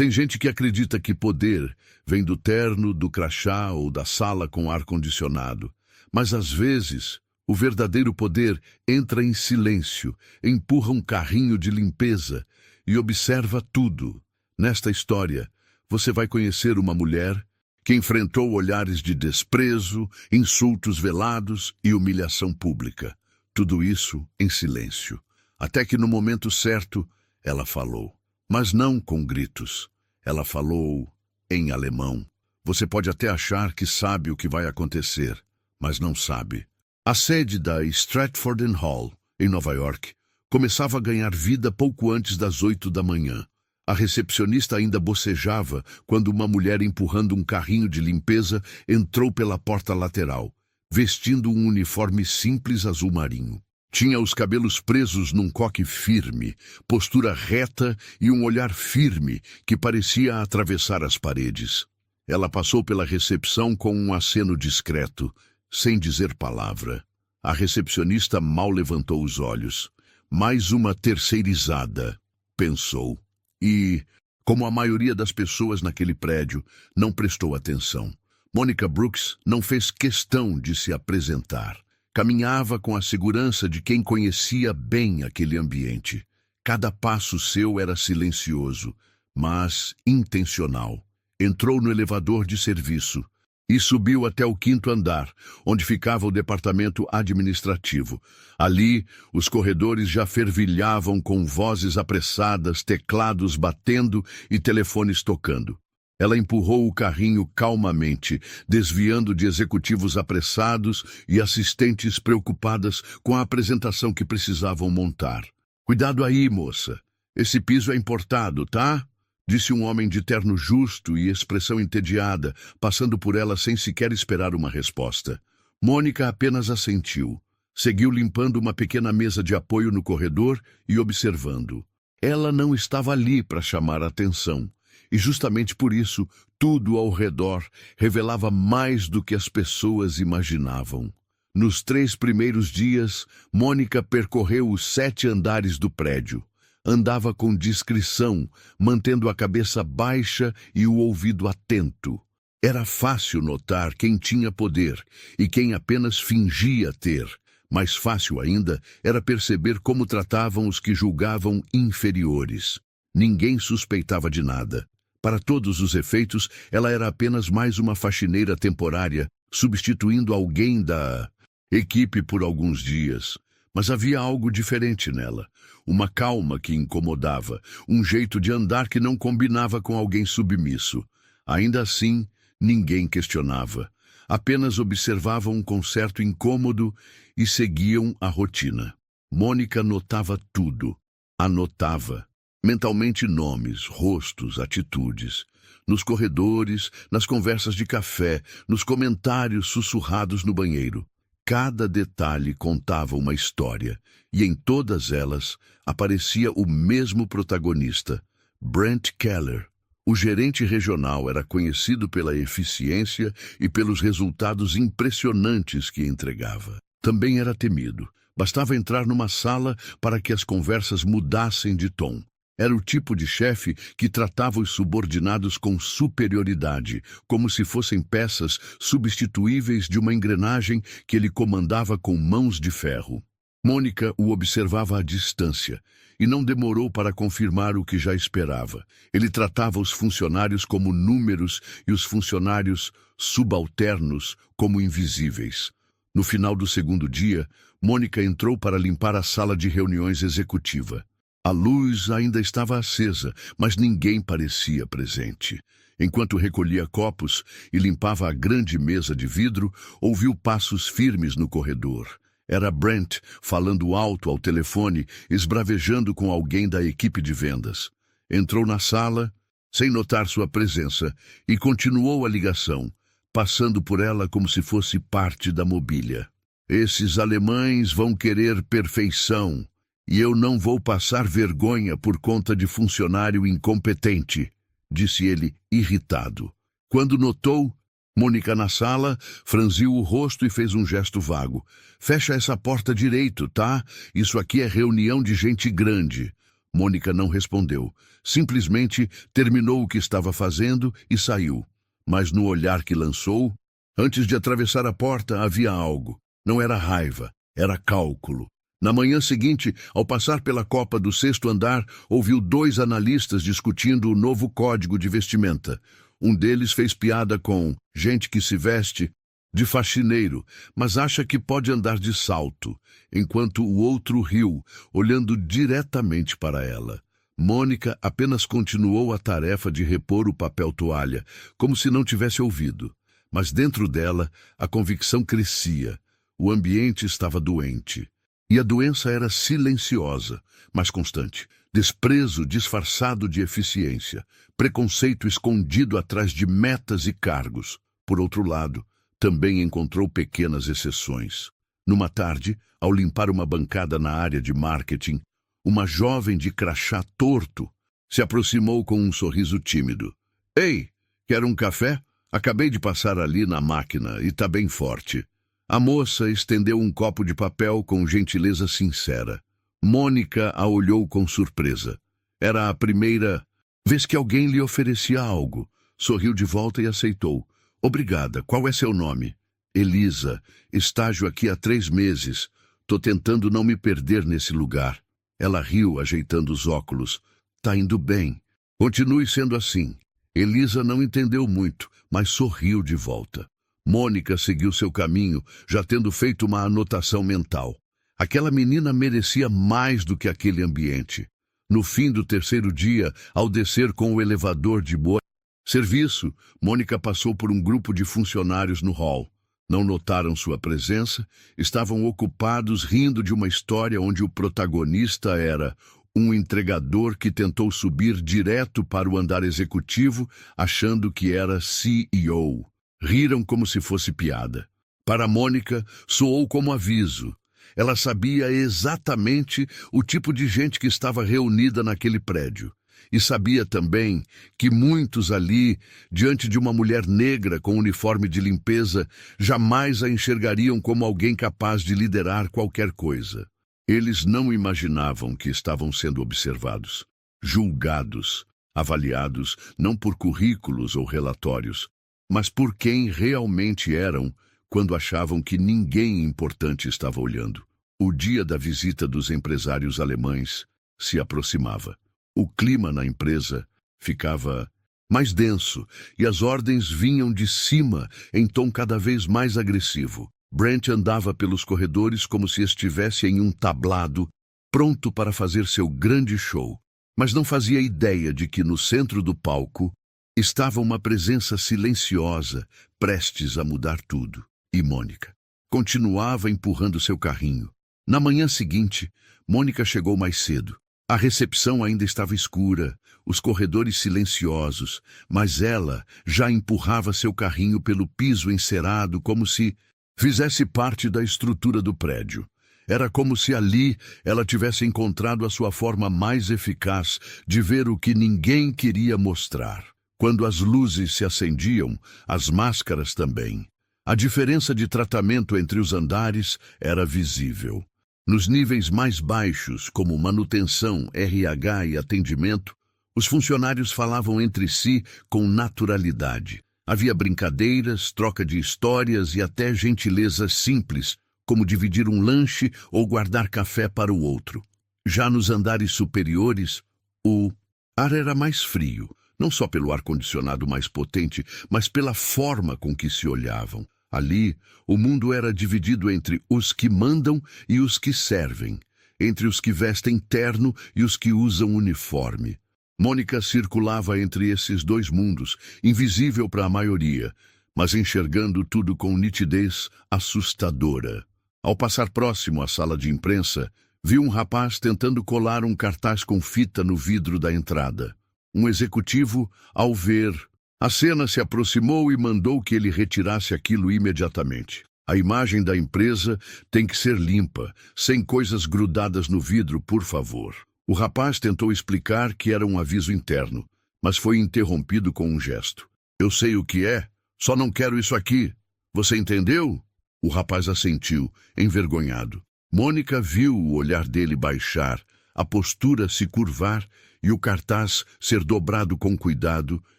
Tem gente que acredita que poder vem do terno, do crachá ou da sala com ar-condicionado. Mas às vezes, o verdadeiro poder entra em silêncio, empurra um carrinho de limpeza e observa tudo. Nesta história, você vai conhecer uma mulher que enfrentou olhares de desprezo, insultos velados e humilhação pública. Tudo isso em silêncio. Até que no momento certo, ela falou. Mas não com gritos. Ela falou em alemão. Você pode até achar que sabe o que vai acontecer, mas não sabe. A sede da Stratford Hall, em Nova York, começava a ganhar vida pouco antes das 8 da manhã. A recepcionista ainda bocejava quando uma mulher empurrando um carrinho de limpeza entrou pela porta lateral, vestindo um uniforme simples azul marinho. Tinha os cabelos presos num coque firme, postura reta e um olhar firme que parecia atravessar as paredes. Ela passou pela recepção com um aceno discreto, sem dizer palavra. A recepcionista mal levantou os olhos. Mais uma terceirizada, pensou. E, como a maioria das pessoas naquele prédio, não prestou atenção. Monica Brooks não fez questão de se apresentar. Caminhava com a segurança de quem conhecia bem aquele ambiente. Cada passo seu era silencioso, mas intencional. Entrou no elevador de serviço e subiu até o 5º andar, onde ficava o departamento administrativo. Ali, os corredores já fervilhavam com vozes apressadas, teclados batendo e telefones tocando. Ela empurrou o carrinho calmamente, desviando de executivos apressados e assistentes preocupadas com a apresentação que precisavam montar. Cuidado aí, moça. Esse piso é importado, tá? Disse um homem de terno justo e expressão entediada, passando por ela sem sequer esperar uma resposta. Mônica apenas assentiu. Seguiu limpando uma pequena mesa de apoio no corredor e observando. Ela não estava ali para chamar a atenção. E justamente por isso, tudo ao redor revelava mais do que as pessoas imaginavam. Nos 3 primeiros dias, Mônica percorreu os 7 andares do prédio. Andava com discrição, mantendo a cabeça baixa e o ouvido atento. Era fácil notar quem tinha poder e quem apenas fingia ter. Mais fácil ainda era perceber como tratavam os que julgavam inferiores. Ninguém suspeitava de nada. Para todos os efeitos, ela era apenas mais uma faxineira temporária, substituindo alguém da equipe por alguns dias. Mas havia algo diferente nela. Uma calma que incomodava, um jeito de andar que não combinava com alguém submisso. Ainda assim, ninguém questionava. Apenas observavam com certo incômodo e seguiam a rotina. Mônica notava tudo. Anotava. Mentalmente nomes, rostos, atitudes. Nos corredores, nas conversas de café, nos comentários sussurrados no banheiro. Cada detalhe contava uma história, e em todas elas aparecia o mesmo protagonista, Brent Keller. O gerente regional era conhecido pela eficiência e pelos resultados impressionantes que entregava. Também era temido. Bastava entrar numa sala para que as conversas mudassem de tom. Era o tipo de chefe que tratava os subordinados com superioridade, como se fossem peças substituíveis de uma engrenagem que ele comandava com mãos de ferro. Mônica o observava à distância e não demorou para confirmar o que já esperava. Ele tratava os funcionários como números e os funcionários subalternos como invisíveis. No final do 2º dia, Mônica entrou para limpar a sala de reuniões executiva. A luz ainda estava acesa, mas ninguém parecia presente. Enquanto recolhia copos e limpava a grande mesa de vidro, ouviu passos firmes no corredor. Era Brent falando alto ao telefone, esbravejando com alguém da equipe de vendas. Entrou na sala, sem notar sua presença, e continuou a ligação, passando por ela como se fosse parte da mobília. Esses alemães vão querer perfeição. E eu não vou passar vergonha por conta de funcionário incompetente, disse ele, irritado. Quando notou Mônica na sala, franziu o rosto e fez um gesto vago. Fecha essa porta direito, tá? Isso aqui é reunião de gente grande. Mônica não respondeu. Simplesmente terminou o que estava fazendo e saiu. Mas no olhar que lançou, antes de atravessar a porta, havia algo. Não era raiva, era cálculo. Na manhã seguinte, ao passar pela copa do 6º andar, ouviu 2 analistas discutindo o novo código de vestimenta. Um deles fez piada com gente que se veste de faxineiro, mas acha que pode andar de salto, enquanto o outro riu, olhando diretamente para ela. Mônica apenas continuou a tarefa de repor o papel toalha, como se não tivesse ouvido. Mas dentro dela, a convicção crescia. O ambiente estava doente. E a doença era silenciosa, mas constante. Desprezo disfarçado de eficiência. Preconceito escondido atrás de metas e cargos. Por outro lado, também encontrou pequenas exceções. Numa tarde, ao limpar uma bancada na área de marketing, uma jovem de crachá torto se aproximou com um sorriso tímido. Ei, quer um café? Acabei de passar ali na máquina e tá bem forte. A moça estendeu um copo de papel com gentileza sincera. Mônica a olhou com surpresa. Era a primeira vez que alguém lhe oferecia algo. Sorriu de volta e aceitou. Obrigada. Qual é seu nome? Elisa. Estágio aqui há 3 meses. Tô tentando não me perder nesse lugar. Ela riu, ajeitando os óculos. Tá indo bem. Continue sendo assim. Elisa não entendeu muito, mas sorriu de volta. Mônica seguiu seu caminho, já tendo feito uma anotação mental. Aquela menina merecia mais do que aquele ambiente. No fim do 3º dia, ao descer com o elevador de boa serviço, Mônica passou por um grupo de funcionários no hall. Não notaram sua presença, estavam ocupados rindo de uma história onde o protagonista era um entregador que tentou subir direto para o andar executivo, achando que era CEO. Riram como se fosse piada. Para Mônica, soou como aviso. Ela sabia exatamente o tipo de gente que estava reunida naquele prédio. E sabia também que muitos ali, diante de uma mulher negra com uniforme de limpeza, jamais a enxergariam como alguém capaz de liderar qualquer coisa. Eles não imaginavam que estavam sendo observados, julgados, avaliados não por currículos ou relatórios, mas por quem realmente eram quando achavam que ninguém importante estava olhando. O dia da visita dos empresários alemães se aproximava. O clima na empresa ficava mais denso e as ordens vinham de cima em tom cada vez mais agressivo. Brent andava pelos corredores como se estivesse em um tablado, pronto para fazer seu grande show, mas não fazia ideia de que no centro do palco estava uma presença silenciosa, prestes a mudar tudo. E Mônica continuava empurrando seu carrinho. Na manhã seguinte, Mônica chegou mais cedo. A recepção ainda estava escura, os corredores silenciosos, mas ela já empurrava seu carrinho pelo piso encerado como se fizesse parte da estrutura do prédio. Era como se ali ela tivesse encontrado a sua forma mais eficaz de ver o que ninguém queria mostrar. Quando as luzes se acendiam, as máscaras também. A diferença de tratamento entre os andares era visível. Nos níveis mais baixos, como manutenção, RH e atendimento, os funcionários falavam entre si com naturalidade. Havia brincadeiras, troca de histórias e até gentilezas simples, como dividir um lanche ou guardar café para o outro. Já nos andares superiores, o ar era mais frio, não só pelo ar-condicionado mais potente, mas pela forma com que se olhavam. Ali, o mundo era dividido entre os que mandam e os que servem, entre os que vestem terno e os que usam uniforme. Mônica circulava entre esses 2 mundos, invisível para a maioria, mas enxergando tudo com nitidez assustadora. Ao passar próximo à sala de imprensa, viu um rapaz tentando colar um cartaz com fita no vidro da entrada. Um executivo, ao ver a cena, se aproximou e mandou que ele retirasse aquilo imediatamente. A imagem da empresa tem que ser limpa, sem coisas grudadas no vidro, por favor. O rapaz tentou explicar que era um aviso interno, mas foi interrompido com um gesto. Eu sei o que é, só não quero isso aqui. Você entendeu? O rapaz assentiu, envergonhado. Mônica viu o olhar dele baixar, a postura se curvar e o cartaz ser dobrado com cuidado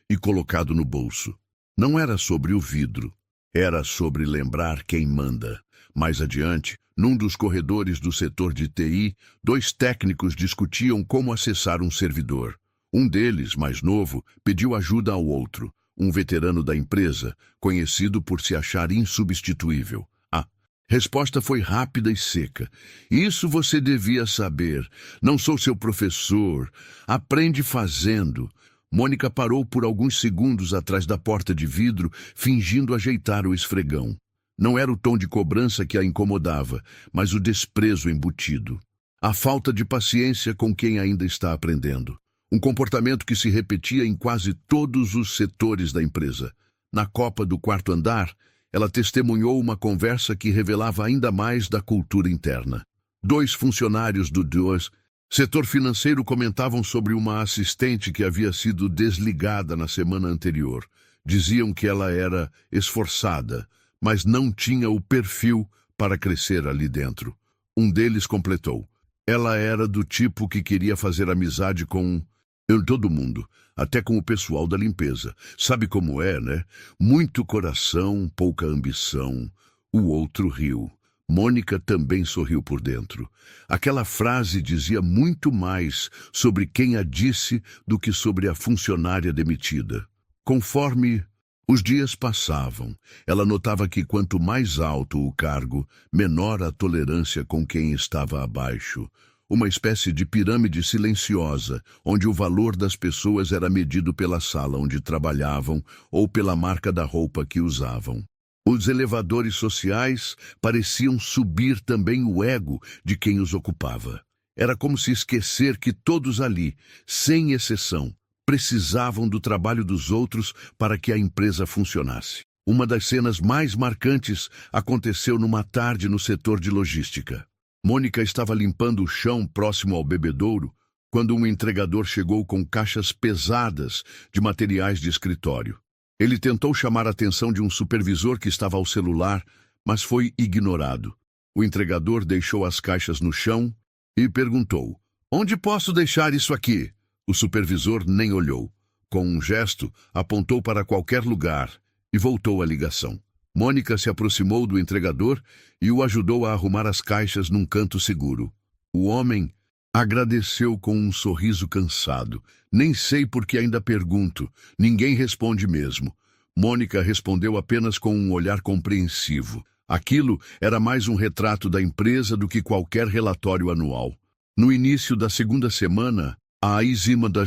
e colocado no bolso. Não era sobre o vidro, era sobre lembrar quem manda. Mais adiante, num dos corredores do setor de TI, 2 técnicos discutiam como acessar um servidor. Um deles, mais novo, pediu ajuda ao outro, um veterano da empresa, conhecido por se achar insubstituível. A resposta foi rápida e seca. Isso você devia saber. Não sou seu professor. Aprende fazendo. Mônica parou por alguns segundos atrás da porta de vidro, fingindo ajeitar o esfregão. Não era o tom de cobrança que a incomodava, mas o desprezo embutido. A falta de paciência com quem ainda está aprendendo. Um comportamento que se repetia em quase todos os setores da empresa. Na copa do 4º andar, ela testemunhou uma conversa que revelava ainda mais da cultura interna. 2 funcionários do setor financeiro comentavam sobre uma assistente que havia sido desligada na semana anterior. Diziam que ela era esforçada, mas não tinha o perfil para crescer ali dentro. Um deles completou. Ela era do tipo que queria fazer amizade com todo mundo, até com o pessoal da limpeza. Sabe como é, né? Muito coração, pouca ambição. O outro riu. Mônica também sorriu por dentro. Aquela frase dizia muito mais sobre quem a disse do que sobre a funcionária demitida. Conforme os dias passavam, ela notava que quanto mais alto o cargo, menor a tolerância com quem estava abaixo. Uma espécie de pirâmide silenciosa, onde o valor das pessoas era medido pela sala onde trabalhavam ou pela marca da roupa que usavam. Os elevadores sociais pareciam subir também o ego de quem os ocupava. Era como se esquecer que todos ali, sem exceção, precisavam do trabalho dos outros para que a empresa funcionasse. Uma das cenas mais marcantes aconteceu numa tarde no setor de logística. Mônica estava limpando o chão próximo ao bebedouro quando um entregador chegou com caixas pesadas de materiais de escritório. Ele tentou chamar a atenção de um supervisor que estava ao celular, mas foi ignorado. O entregador deixou as caixas no chão e perguntou: "Onde posso deixar isso aqui?" O supervisor nem olhou. Com um gesto, apontou para qualquer lugar e voltou à ligação. Mônica se aproximou do entregador e o ajudou a arrumar as caixas num canto seguro. O homem agradeceu com um sorriso cansado. "Nem sei por que ainda pergunto. Ninguém responde mesmo." Mônica respondeu apenas com um olhar compreensivo. Aquilo era mais um retrato da empresa do que qualquer relatório anual. No início da segunda semana, a exima da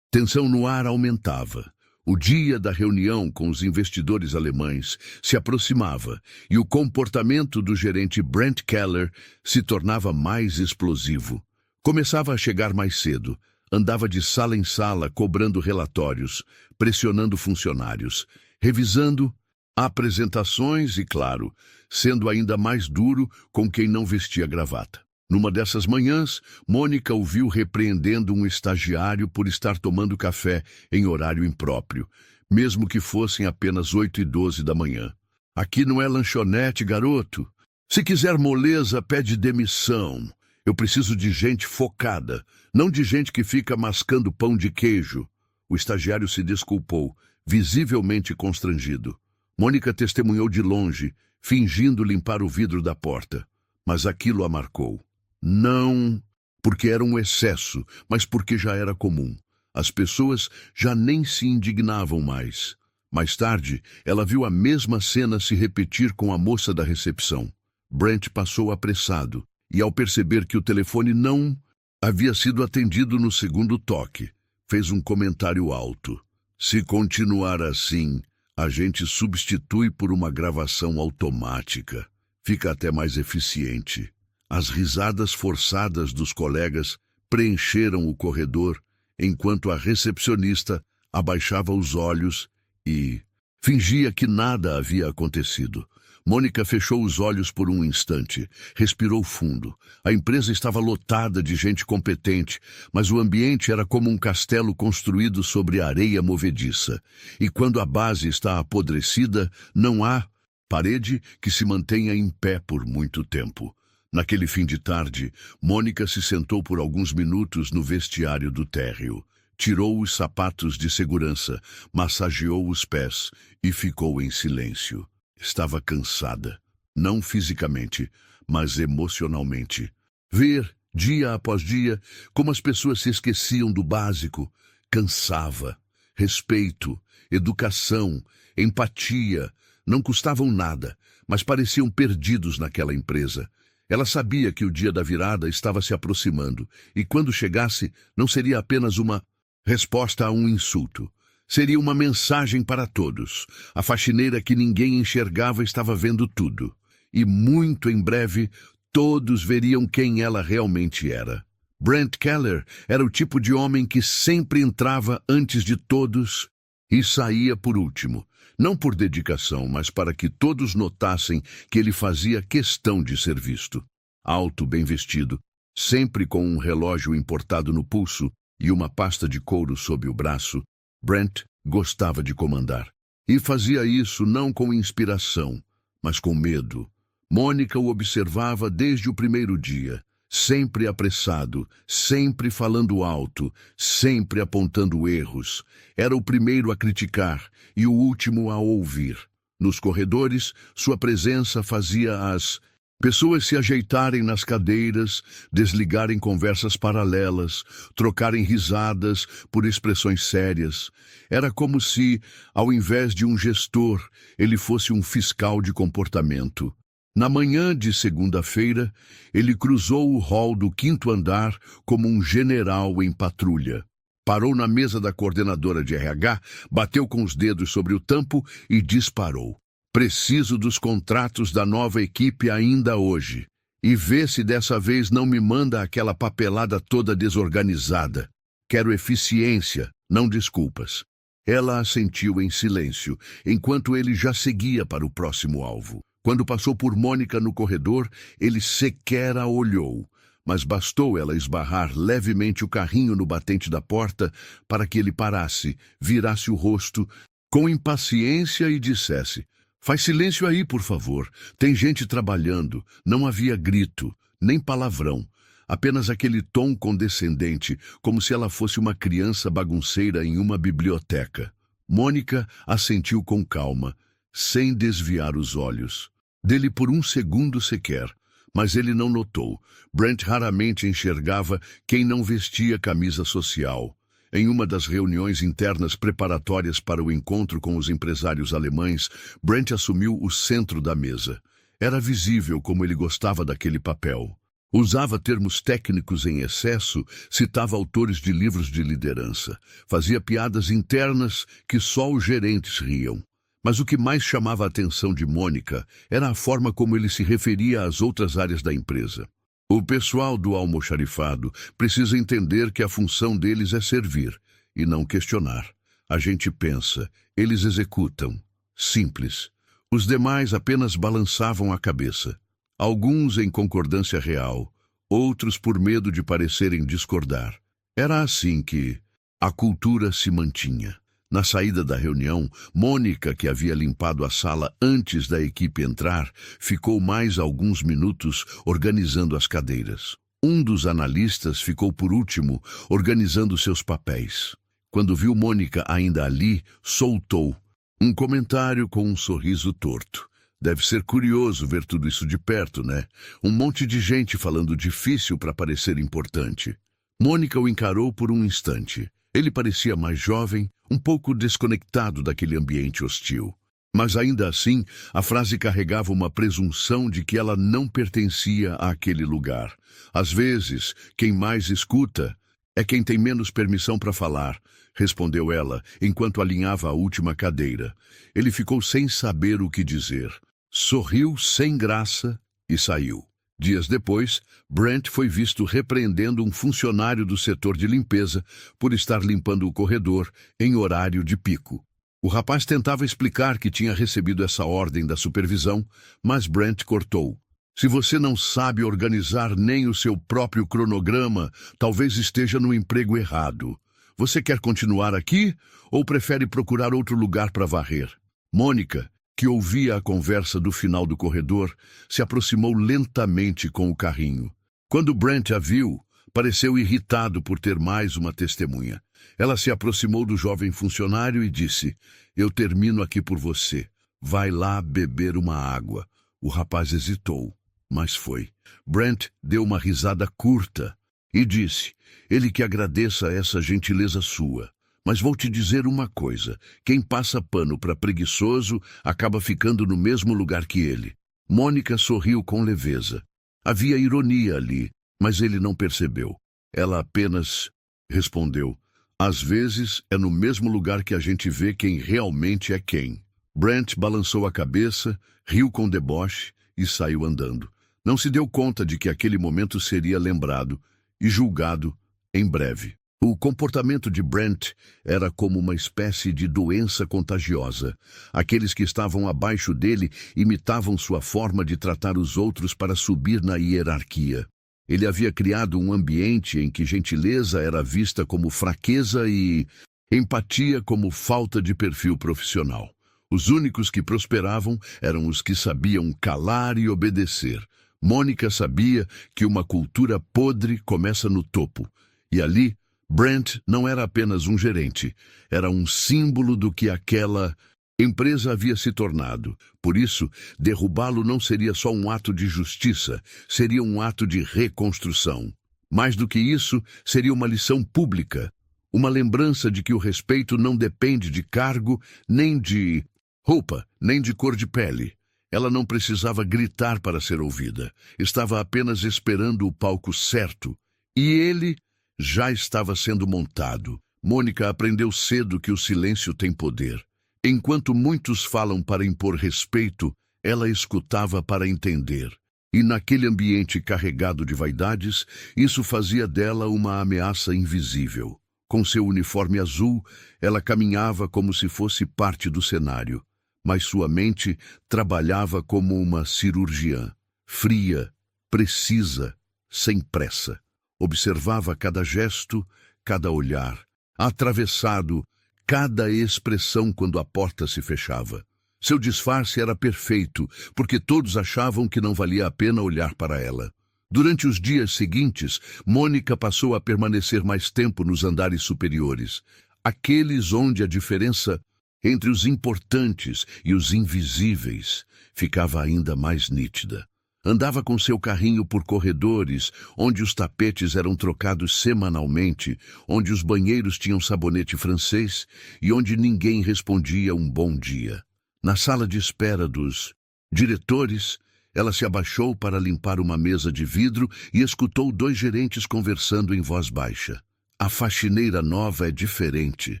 tensão no ar aumentava. O dia da reunião com os investidores alemães se aproximava e o comportamento do gerente Brent Keller se tornava mais explosivo. Começava a chegar mais cedo, andava de sala em sala cobrando relatórios, pressionando funcionários, revisando apresentações e, claro, sendo ainda mais duro com quem não vestia gravata. Numa dessas manhãs, Mônica o viu repreendendo um estagiário por estar tomando café em horário impróprio, mesmo que fossem apenas 8h12 da manhã. "Aqui não é lanchonete, garoto. Se quiser moleza, pede demissão. Eu preciso de gente focada, não de gente que fica mascando pão de queijo." O estagiário se desculpou, visivelmente constrangido. Mônica testemunhou de longe, fingindo limpar o vidro da porta. Mas aquilo a marcou. Não porque era um excesso, mas porque já era comum. As pessoas já nem se indignavam mais. Mais tarde, ela viu a mesma cena se repetir com a moça da recepção. Brent passou apressado, e ao perceber que o telefone não havia sido atendido no segundo toque, fez um comentário alto. "Se continuar assim, a gente substitui por uma gravação automática. Fica até mais eficiente." As risadas forçadas dos colegas preencheram o corredor, enquanto a recepcionista abaixava os olhos e fingia que nada havia acontecido. Mônica fechou os olhos por um instante, respirou fundo. A empresa estava lotada de gente competente, mas o ambiente era como um castelo construído sobre areia movediça. E quando a base está apodrecida, não há parede que se mantenha em pé por muito tempo. Naquele fim de tarde, Mônica se sentou por alguns minutos no vestiário do térreo. Tirou os sapatos de segurança, massageou os pés e ficou em silêncio. Estava cansada, não fisicamente, mas emocionalmente. Ver, dia após dia, como as pessoas se esqueciam do básico, cansava. Respeito, educação, empatia, não custavam nada, mas pareciam perdidos naquela empresa. Ela sabia que o dia da virada estava se aproximando, e quando chegasse, não seria apenas uma resposta a um insulto. Seria uma mensagem para todos. A faxineira que ninguém enxergava estava vendo tudo. E muito em breve, todos veriam quem ela realmente era. Brent Keller era o tipo de homem que sempre entrava antes de todos e saía por último. Não por dedicação, mas para que todos notassem que ele fazia questão de ser visto. Alto, bem vestido, sempre com um relógio importado no pulso e uma pasta de couro sob o braço, Brent gostava de comandar. E fazia isso não com inspiração, mas com medo. Mônica o observava desde o primeiro dia, sempre apressado, sempre falando alto, sempre apontando erros. Era o primeiro a criticar e o último a ouvir. Nos corredores, sua presença fazia as pessoas se ajeitarem nas cadeiras, desligarem conversas paralelas, trocarem risadas por expressões sérias. Era como se, ao invés de um gestor, ele fosse um fiscal de comportamento. Na manhã de segunda-feira, ele cruzou o hall do 5º andar como um general em patrulha. Parou na mesa da coordenadora de RH, bateu com os dedos sobre o tampo e disparou. Preciso dos contratos da nova equipe ainda hoje. E vê se dessa vez não me manda aquela papelada toda desorganizada. Quero eficiência, não desculpas. Ela assentiu em silêncio, enquanto ele já seguia para o próximo alvo. Quando passou por Mônica no corredor, ele sequer a olhou, mas bastou ela esbarrar levemente o carrinho no batente da porta para que ele parasse, virasse o rosto com impaciência e dissesse: "Faz silêncio aí, por favor. Tem gente trabalhando." Não havia grito, nem palavrão, apenas aquele tom condescendente, como se ela fosse uma criança bagunceira em uma biblioteca. Mônica assentiu com calma, sem desviar os olhos dele por um segundo sequer, mas ele não notou. Brent raramente enxergava quem não vestia camisa social. Em uma das reuniões internas preparatórias para o encontro com os empresários alemães, Brent assumiu o centro da mesa. Era visível como ele gostava daquele papel. Usava termos técnicos em excesso, citava autores de livros de liderança, fazia piadas internas que só os gerentes riam. Mas o que mais chamava a atenção de Mônica era a forma como ele se referia às outras áreas da empresa. O pessoal do almoxarifado precisa entender que a função deles é servir e não questionar. A gente pensa, eles executam. Simples. Os demais apenas balançavam a cabeça. Alguns em concordância real, outros por medo de parecerem discordar. Era assim que a cultura se mantinha. Na saída da reunião, Mônica, que havia limpado a sala antes da equipe entrar, ficou mais alguns minutos organizando as cadeiras. Um dos analistas ficou por último, organizando seus papéis. Quando viu Mônica ainda ali, soltou um comentário com um sorriso torto. Deve ser curioso ver tudo isso de perto, né? Um monte de gente falando difícil para parecer importante. Mônica o encarou por um instante. Ele parecia mais jovem, um pouco desconectado daquele ambiente hostil. Mas ainda assim, a frase carregava uma presunção de que ela não pertencia àquele lugar. Às vezes, quem mais escuta é quem tem menos permissão para falar, respondeu ela, enquanto alinhava a última cadeira. Ele ficou sem saber o que dizer. Sorriu sem graça e saiu. Dias depois, Brent foi visto repreendendo um funcionário do setor de limpeza por estar limpando o corredor em horário de pico. O rapaz tentava explicar que tinha recebido essa ordem da supervisão, mas Brent cortou. Se você não sabe organizar nem o seu próprio cronograma, talvez esteja no emprego errado. Você quer continuar aqui ou prefere procurar outro lugar para varrer? Mônica, que ouvia a conversa do final do corredor, se aproximou lentamente com o carrinho. Quando Brent a viu, pareceu irritado por ter mais uma testemunha. Ela se aproximou do jovem funcionário e disse: "Eu termino aqui por você. Vai lá beber uma água." O rapaz hesitou, mas foi. Brent deu uma risada curta e disse: "Ele que agradeça essa gentileza sua. Mas vou te dizer uma coisa, quem passa pano para preguiçoso acaba ficando no mesmo lugar que ele." Mônica sorriu com leveza. Havia ironia ali, mas ele não percebeu. Ela apenas respondeu: "Às vezes é no mesmo lugar que a gente vê quem realmente é quem." Brent balançou a cabeça, riu com deboche e saiu andando. Não se deu conta de que aquele momento seria lembrado e julgado em breve. O comportamento de Brent era como uma espécie de doença contagiosa. Aqueles que estavam abaixo dele imitavam sua forma de tratar os outros para subir na hierarquia. Ele havia criado um ambiente em que gentileza era vista como fraqueza e empatia como falta de perfil profissional. Os únicos que prosperavam eram os que sabiam calar e obedecer. Mônica sabia que uma cultura podre começa no topo, e ali Brent não era apenas um gerente, era um símbolo do que aquela empresa havia se tornado. Por isso, derrubá-lo não seria só um ato de justiça, seria um ato de reconstrução. Mais do que isso, seria uma lição pública, uma lembrança de que o respeito não depende de cargo, nem de roupa, nem de cor de pele. Ela não precisava gritar para ser ouvida, estava apenas esperando o palco certo, e ele já estava sendo montado. Mônica aprendeu cedo que o silêncio tem poder. Enquanto muitos falam para impor respeito, ela escutava para entender. E naquele ambiente carregado de vaidades, isso fazia dela uma ameaça invisível. Com seu uniforme azul, ela caminhava como se fosse parte do cenário, mas sua mente trabalhava como uma cirurgiã, fria, precisa, sem pressa. Observava cada gesto, cada olhar, atravessado, cada expressão quando a porta se fechava. Seu disfarce era perfeito, porque todos achavam que não valia a pena olhar para ela. Durante os dias seguintes, Mônica passou a permanecer mais tempo nos andares superiores, aqueles onde a diferença entre os importantes e os invisíveis ficava ainda mais nítida. Andava com seu carrinho por corredores, onde os tapetes eram trocados semanalmente, onde os banheiros tinham sabonete francês e onde ninguém respondia um bom dia. Na sala de espera dos diretores, ela se abaixou para limpar uma mesa de vidro e escutou 2 gerentes conversando em voz baixa. "A faxineira nova é diferente.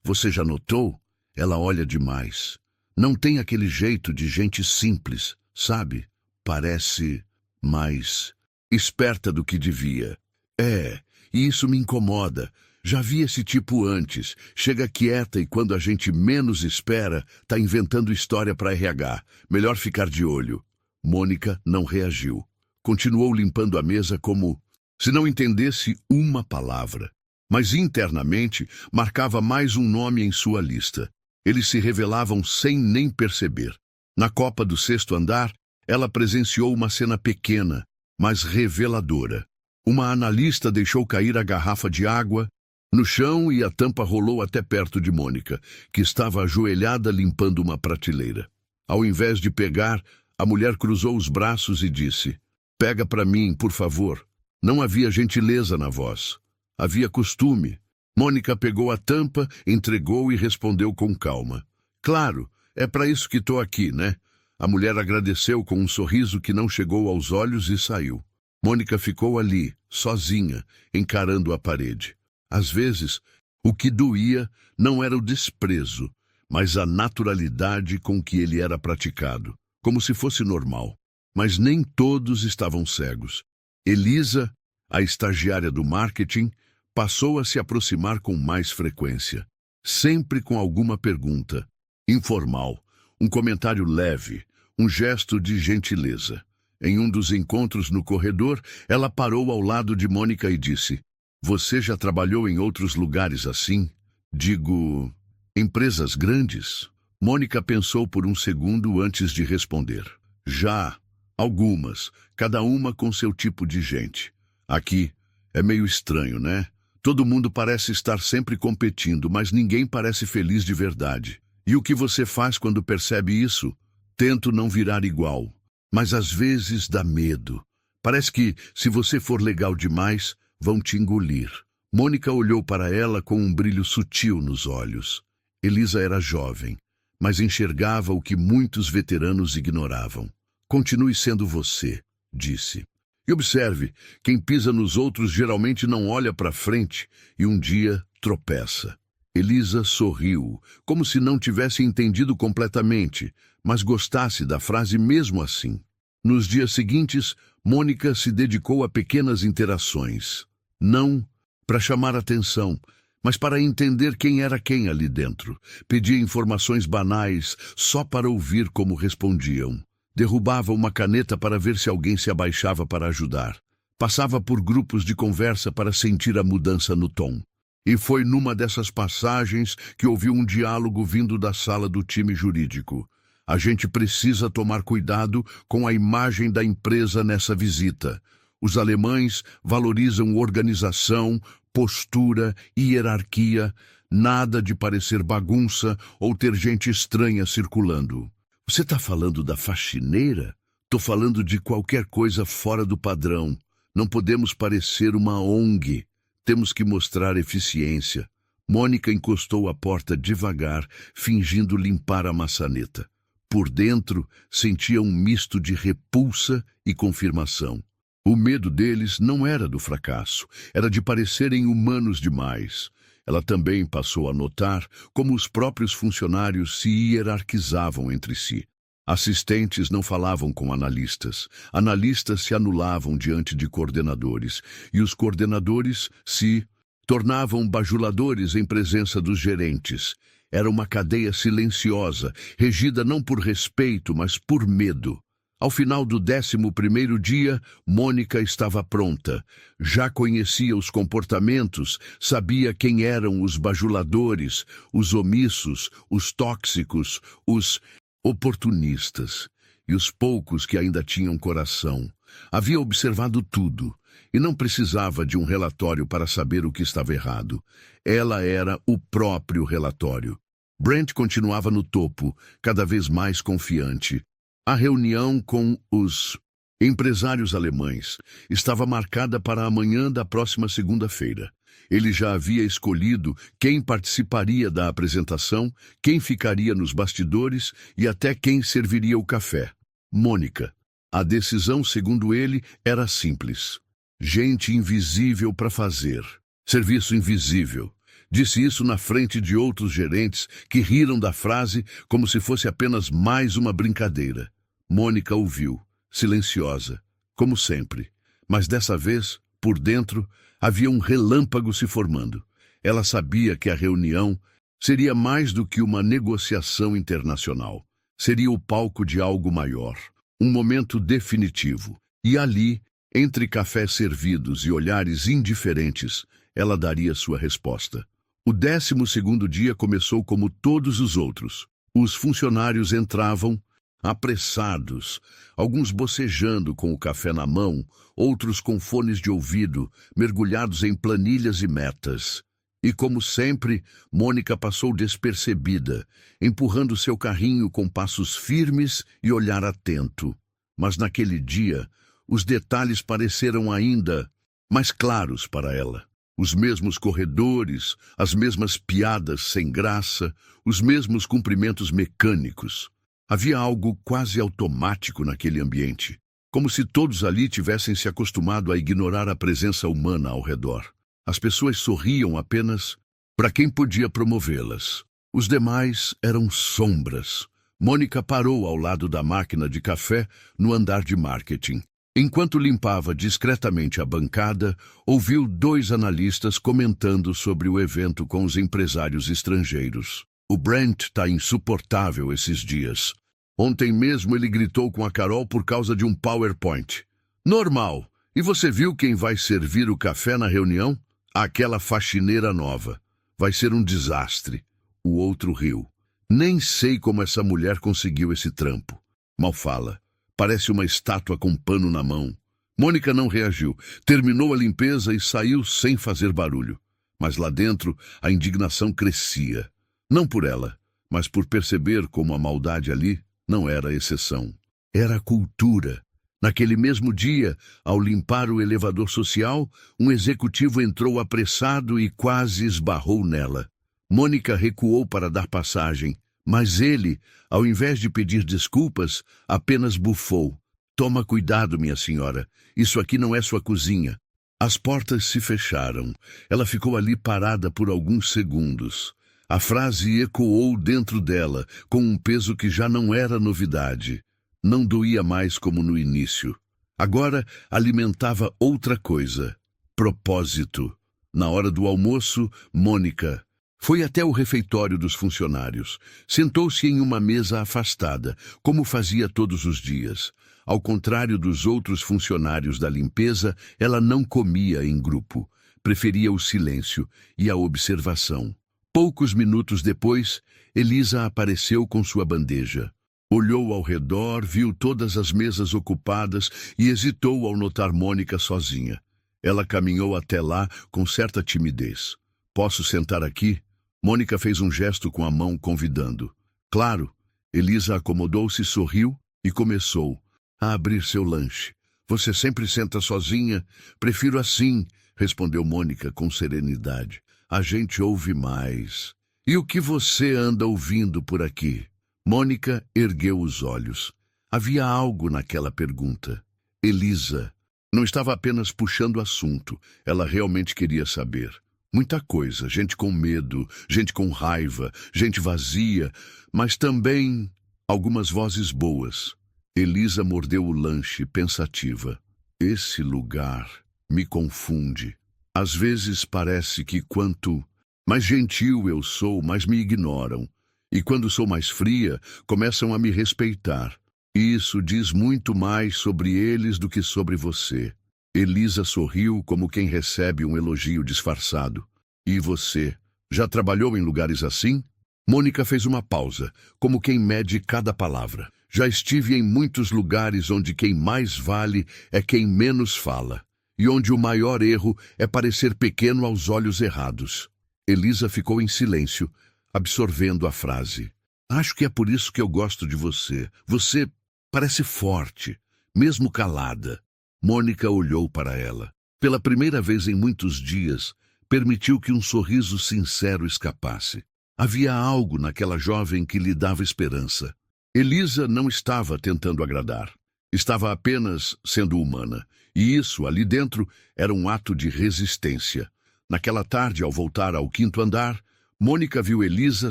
Você já notou? Ela olha demais. Não tem aquele jeito de gente simples, sabe? Parece mais esperta do que devia." E isso me incomoda. Já vi esse tipo antes. Chega quieta e quando a gente menos espera, tá inventando história para RH. Melhor ficar de olho. Mônica não reagiu. Continuou limpando a mesa como se não entendesse uma palavra. Mas internamente marcava mais um nome em sua lista. Eles se revelavam sem nem perceber. Na copa do 6º andar, ela presenciou uma cena pequena, mas reveladora. Uma analista deixou cair a garrafa de água no chão e a tampa rolou até perto de Mônica, que estava ajoelhada limpando uma prateleira. Ao invés de pegar, a mulher cruzou os braços e disse: "Pega para mim, por favor." Não havia gentileza na voz. Havia costume. Mônica pegou a tampa, entregou e respondeu com calma: "Claro, é para isso que estou aqui, né?" A mulher agradeceu com um sorriso que não chegou aos olhos e saiu. Mônica ficou ali, sozinha, encarando a parede. Às vezes, o que doía não era o desprezo, mas a naturalidade com que ele era praticado, como se fosse normal. Mas nem todos estavam cegos. Elisa, a estagiária do marketing, passou a se aproximar com mais frequência, sempre com alguma pergunta, informal, um comentário leve, um gesto de gentileza. Em um dos encontros no corredor, ela parou ao lado de Mônica e disse: "Você já trabalhou em outros lugares assim? Digo, empresas grandes?" Mônica pensou por um segundo antes de responder. Já, algumas, cada uma com seu tipo de gente. Aqui é meio estranho, né? Todo mundo parece estar sempre competindo, mas ninguém parece feliz de verdade. E o que você faz quando percebe isso? Tento não virar igual. Mas às vezes dá medo. Parece que, se você for legal demais, vão te engolir. Mônica olhou para ela com um brilho sutil nos olhos. Elisa era jovem, mas enxergava o que muitos veteranos ignoravam. Continue sendo você, disse. E observe, quem pisa nos outros geralmente não olha para frente e um dia tropeça. Elisa sorriu, como se não tivesse entendido completamente, mas gostasse da frase mesmo assim. Nos dias seguintes, Mônica se dedicou a pequenas interações. Não para chamar atenção, mas para entender quem era quem ali dentro. Pedia informações banais só para ouvir como respondiam. Derrubava uma caneta para ver se alguém se abaixava para ajudar. Passava por grupos de conversa para sentir a mudança no tom. E foi numa dessas passagens que ouviu um diálogo vindo da sala do time jurídico. A gente precisa tomar cuidado com a imagem da empresa nessa visita. Os alemães valorizam organização, postura e hierarquia, nada de parecer bagunça ou ter gente estranha circulando. Você está falando da faxineira? Estou falando de qualquer coisa fora do padrão. Não podemos parecer uma ONG. Temos que mostrar eficiência. Mônica encostou a porta devagar, fingindo limpar a maçaneta. Por dentro, sentia um misto de repulsa e confirmação. O medo deles não era do fracasso, era de parecerem humanos demais. Ela também passou a notar como os próprios funcionários se hierarquizavam entre si. Assistentes não falavam com analistas, analistas se anulavam diante de coordenadores, e os coordenadores se tornavam bajuladores em presença dos gerentes. Era uma cadeia silenciosa, regida não por respeito, mas por medo. Ao final do 11º dia, Mônica estava pronta. Já conhecia os comportamentos, sabia quem eram os bajuladores, os omissos, os tóxicos, os oportunistas e os poucos que ainda tinham coração. Havia observado tudo e não precisava de um relatório para saber o que estava errado. Ela era o próprio relatório. Brent continuava no topo, cada vez mais confiante. A reunião com os empresários alemães estava marcada para amanhã da próxima segunda-feira. Ele já havia escolhido quem participaria da apresentação, quem ficaria nos bastidores e até quem serviria o café. Mônica. A decisão, segundo ele, era simples. Gente invisível para fazer. Serviço invisível. Disse isso na frente de outros gerentes que riram da frase como se fosse apenas mais uma brincadeira. Mônica ouviu, silenciosa, como sempre. Mas dessa vez, por dentro, havia um relâmpago se formando. Ela sabia que a reunião seria mais do que uma negociação internacional. Seria o palco de algo maior, um momento definitivo. E ali, entre cafés servidos e olhares indiferentes, ela daria sua resposta. O 12º dia começou como todos os outros. Os funcionários entravam apressados, alguns bocejando com o café na mão, outros com fones de ouvido, mergulhados em planilhas e metas. E como sempre, Mônica passou despercebida, empurrando seu carrinho com passos firmes e olhar atento. Mas naquele dia, os detalhes pareceram ainda mais claros para ela. Os mesmos corredores, as mesmas piadas sem graça, os mesmos cumprimentos mecânicos. Havia algo quase automático naquele ambiente, como se todos ali tivessem se acostumado a ignorar a presença humana ao redor. As pessoas sorriam apenas para quem podia promovê-las. Os demais eram sombras. Mônica parou ao lado da máquina de café no andar de marketing. Enquanto limpava discretamente a bancada, ouviu 2 analistas comentando sobre o evento com os empresários estrangeiros. O Brent está insuportável esses dias. Ontem mesmo ele gritou com a Carol por causa de um PowerPoint. Normal. E você viu quem vai servir o café na reunião? Aquela faxineira nova. Vai ser um desastre. O outro riu. Nem sei como essa mulher conseguiu esse trampo. Mal fala. Parece uma estátua com pano na mão. Mônica não reagiu. Terminou a limpeza e saiu sem fazer barulho. Mas lá dentro, a indignação crescia. Não por ela, mas por perceber como a maldade ali não era exceção. Era a cultura. Naquele mesmo dia, ao limpar o elevador social, um executivo entrou apressado e quase esbarrou nela. Mônica recuou para dar passagem, mas ele, ao invés de pedir desculpas, apenas bufou. Toma cuidado, minha senhora. Isso aqui não é sua cozinha. As portas se fecharam. Ela ficou ali parada por alguns segundos. A frase ecoou dentro dela, com um peso que já não era novidade. Não doía mais como no início. Agora alimentava outra coisa. Propósito. Na hora do almoço, Mônica foi até o refeitório dos funcionários. Sentou-se em uma mesa afastada, como fazia todos os dias. Ao contrário dos outros funcionários da limpeza, ela não comia em grupo. Preferia o silêncio e a observação. Poucos minutos depois, Elisa apareceu com sua bandeja. Olhou ao redor, viu todas as mesas ocupadas e hesitou ao notar Mônica sozinha. Ela caminhou até lá com certa timidez. Posso sentar aqui? Mônica fez um gesto com a mão, convidando. Claro. Elisa acomodou-se, sorriu e começou a abrir seu lanche. Você sempre senta sozinha? Prefiro assim, respondeu Mônica com serenidade. A gente ouve mais. E o que você anda ouvindo por aqui? Mônica ergueu os olhos. Havia algo naquela pergunta. Elisa não estava apenas puxando assunto. Ela realmente queria saber. Muita coisa, gente com medo, gente com raiva, gente vazia, mas também algumas vozes boas. Elisa mordeu o lanche, pensativa. Esse lugar me confunde. Às vezes parece que quanto mais gentil eu sou, mais me ignoram. E quando sou mais fria, começam a me respeitar. Isso diz muito mais sobre eles do que sobre você. Elisa sorriu como quem recebe um elogio disfarçado. E você, já trabalhou em lugares assim? Mônica fez uma pausa, como quem mede cada palavra. Já estive em muitos lugares onde quem mais vale é quem menos fala. E onde o maior erro é parecer pequeno aos olhos errados. Elisa ficou em silêncio, absorvendo a frase. Acho que é por isso que eu gosto de você. Você parece forte, mesmo calada. Mônica olhou para ela. Pela primeira vez em muitos dias, permitiu que um sorriso sincero escapasse. Havia algo naquela jovem que lhe dava esperança. Elisa não estava tentando agradar. Estava apenas sendo humana. E isso, ali dentro, era um ato de resistência. Naquela tarde, ao voltar ao 5º andar, Mônica viu Elisa